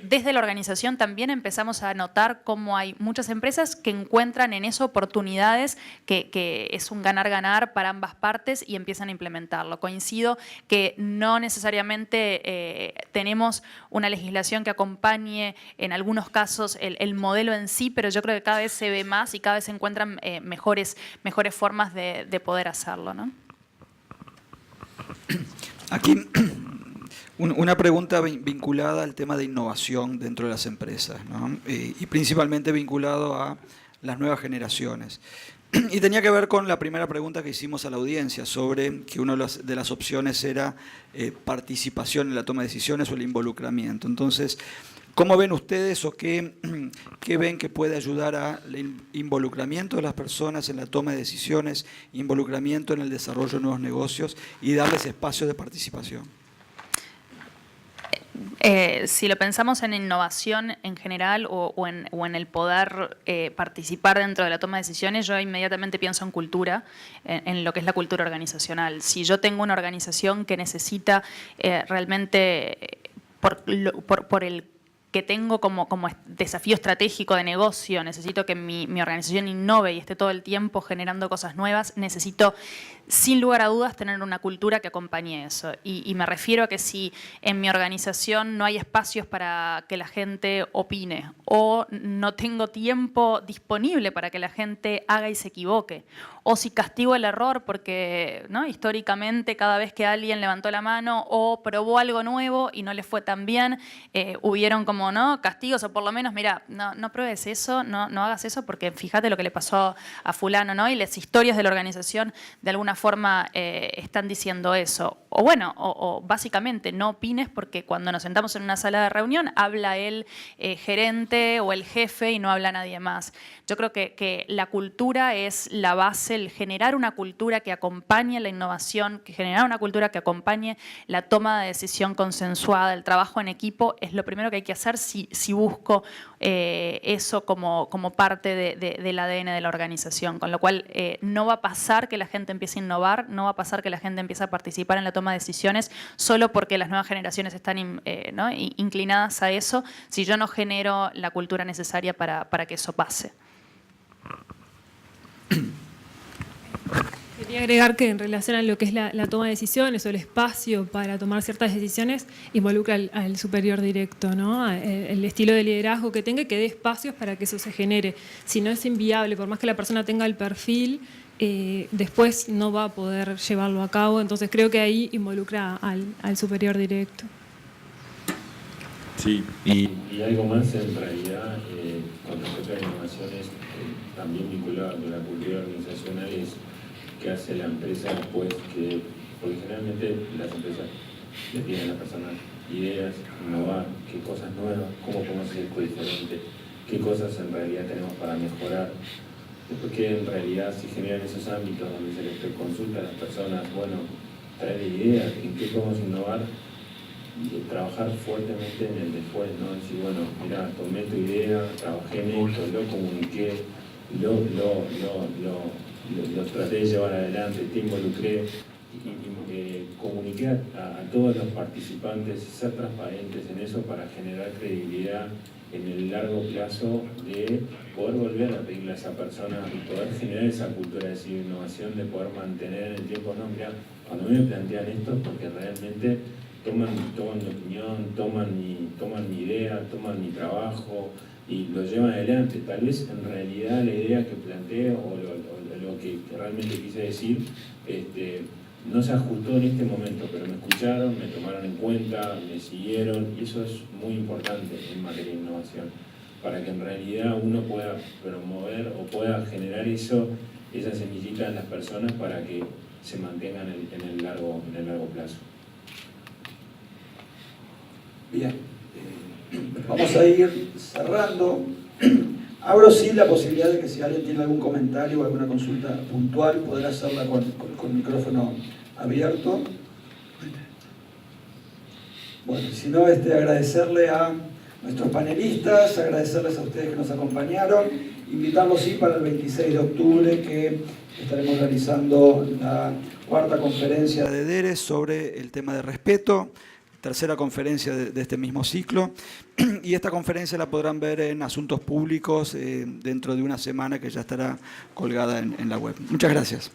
desde la organización también empezamos a notar cómo hay muchas empresas que encuentran en eso oportunidades que es un ganar-ganar para ambas partes y empiezan a implementarlo. Coincido que no necesariamente tenemos una legislación que acompañe en algunos casos el modelo en sí, pero yo creo que cada vez se ve más y cada vez se encuentran mejores formas de poder hacerlo, ¿no? Aquí una pregunta vinculada al tema de innovación dentro de las empresas, ¿no? Y principalmente vinculado a las nuevas generaciones. Y tenía que ver con la primera pregunta que hicimos a la audiencia sobre que una de las opciones era participación en la toma de decisiones o el involucramiento. Entonces, ¿cómo ven ustedes o qué ven que puede ayudar al involucramiento de las personas en la toma de decisiones, involucramiento en el desarrollo de nuevos negocios y darles espacio de participación? Si lo pensamos en innovación en general o en el poder participar dentro de la toma de decisiones, yo inmediatamente pienso en cultura, en lo que es la cultura organizacional. Si yo tengo una organización que necesita realmente, por el que tengo como desafío estratégico de negocio, necesito que mi organización innove y esté todo el tiempo generando cosas nuevas, necesito sin lugar a dudas tener una cultura que acompañe eso. Y me refiero a que si en mi organización no hay espacios para que la gente opine o no tengo tiempo disponible para que la gente haga y se equivoque, o si castigo el error porque, ¿no?, históricamente cada vez que alguien levantó la mano o probó algo nuevo y no le fue tan bien, hubieron como, ¿no?, castigos, o por lo menos, mira, no pruebes eso, no hagas eso porque fíjate lo que le pasó a fulano, ¿no? Y las historias de la organización de alguna forma están diciendo eso. O bueno, o básicamente no opines porque cuando nos sentamos en una sala de reunión habla el gerente o el jefe y no habla nadie más. Yo creo que la cultura es la base, el generar una cultura que acompañe la innovación, que generar una cultura que acompañe la toma de decisión consensuada, el trabajo en equipo, es lo primero que hay que hacer si busco eso como parte del ADN de la organización. Con lo cual no va a pasar que la gente empiece a innovar, no va a pasar que la gente empiece a participar en la toma de decisiones solo porque las nuevas generaciones están ¿no?, inclinadas a eso, si yo no genero la cultura necesaria para que eso pase. Quería agregar que en relación a lo que es la toma de decisiones o el espacio para tomar ciertas decisiones, involucra al superior directo, ¿no? El estilo de liderazgo que tenga y que dé espacios para que eso se genere. Si no es inviable, por más que la persona tenga el perfil, después no va a poder llevarlo a cabo. Entonces creo que ahí involucra al superior directo. Sí, y algo más en realidad con respecto a las innovaciones también vinculado con la cultura organizacional es que hace la empresa después que, porque generalmente las empresas le piden a las personas ideas, innovar, qué cosas nuevas, cómo podemos hacer algo diferente, qué cosas en realidad tenemos para mejorar. Después que en realidad se generan esos ámbitos donde se les consulta a las personas, bueno, traer ideas, en qué podemos innovar, y trabajar fuertemente en el después, ¿no? Decir, bueno, mira, tomé tu idea, trabajé en esto, lo comuniqué, lo traté de llevar adelante, te involucré, comuniqué a todos los participantes, ser transparentes en eso para generar credibilidad en el largo plazo, de poder volver a pedirle a esa persona y poder generar esa cultura de innovación, de poder mantener en el tiempo. No, mira, cuando me plantean esto, porque realmente toman mi opinión, toman mi idea, toman mi trabajo y lo llevan adelante. Tal vez en realidad la idea que planteo o lo que realmente quise decir no se ajustó en este momento, pero me escucharon, me tomaron en cuenta, me siguieron, y eso es muy importante en materia de innovación, para que en realidad uno pueda promover o pueda generar esa semillita en las personas para que se mantengan en el largo plazo. Bien, vamos a ir cerrando. Abro sí la posibilidad de que si alguien tiene algún comentario o alguna consulta puntual, poder hacerla con el micrófono abierto. Bueno, si no, agradecerle a nuestros panelistas, agradecerles a ustedes que nos acompañaron, invitarlos sí para el 26 de octubre que estaremos realizando la 4ª conferencia de DERES sobre el tema de respeto, tercera conferencia de este mismo ciclo, y esta conferencia la podrán ver en Asuntos Públicos dentro de una semana, que ya estará colgada en la web. Muchas gracias.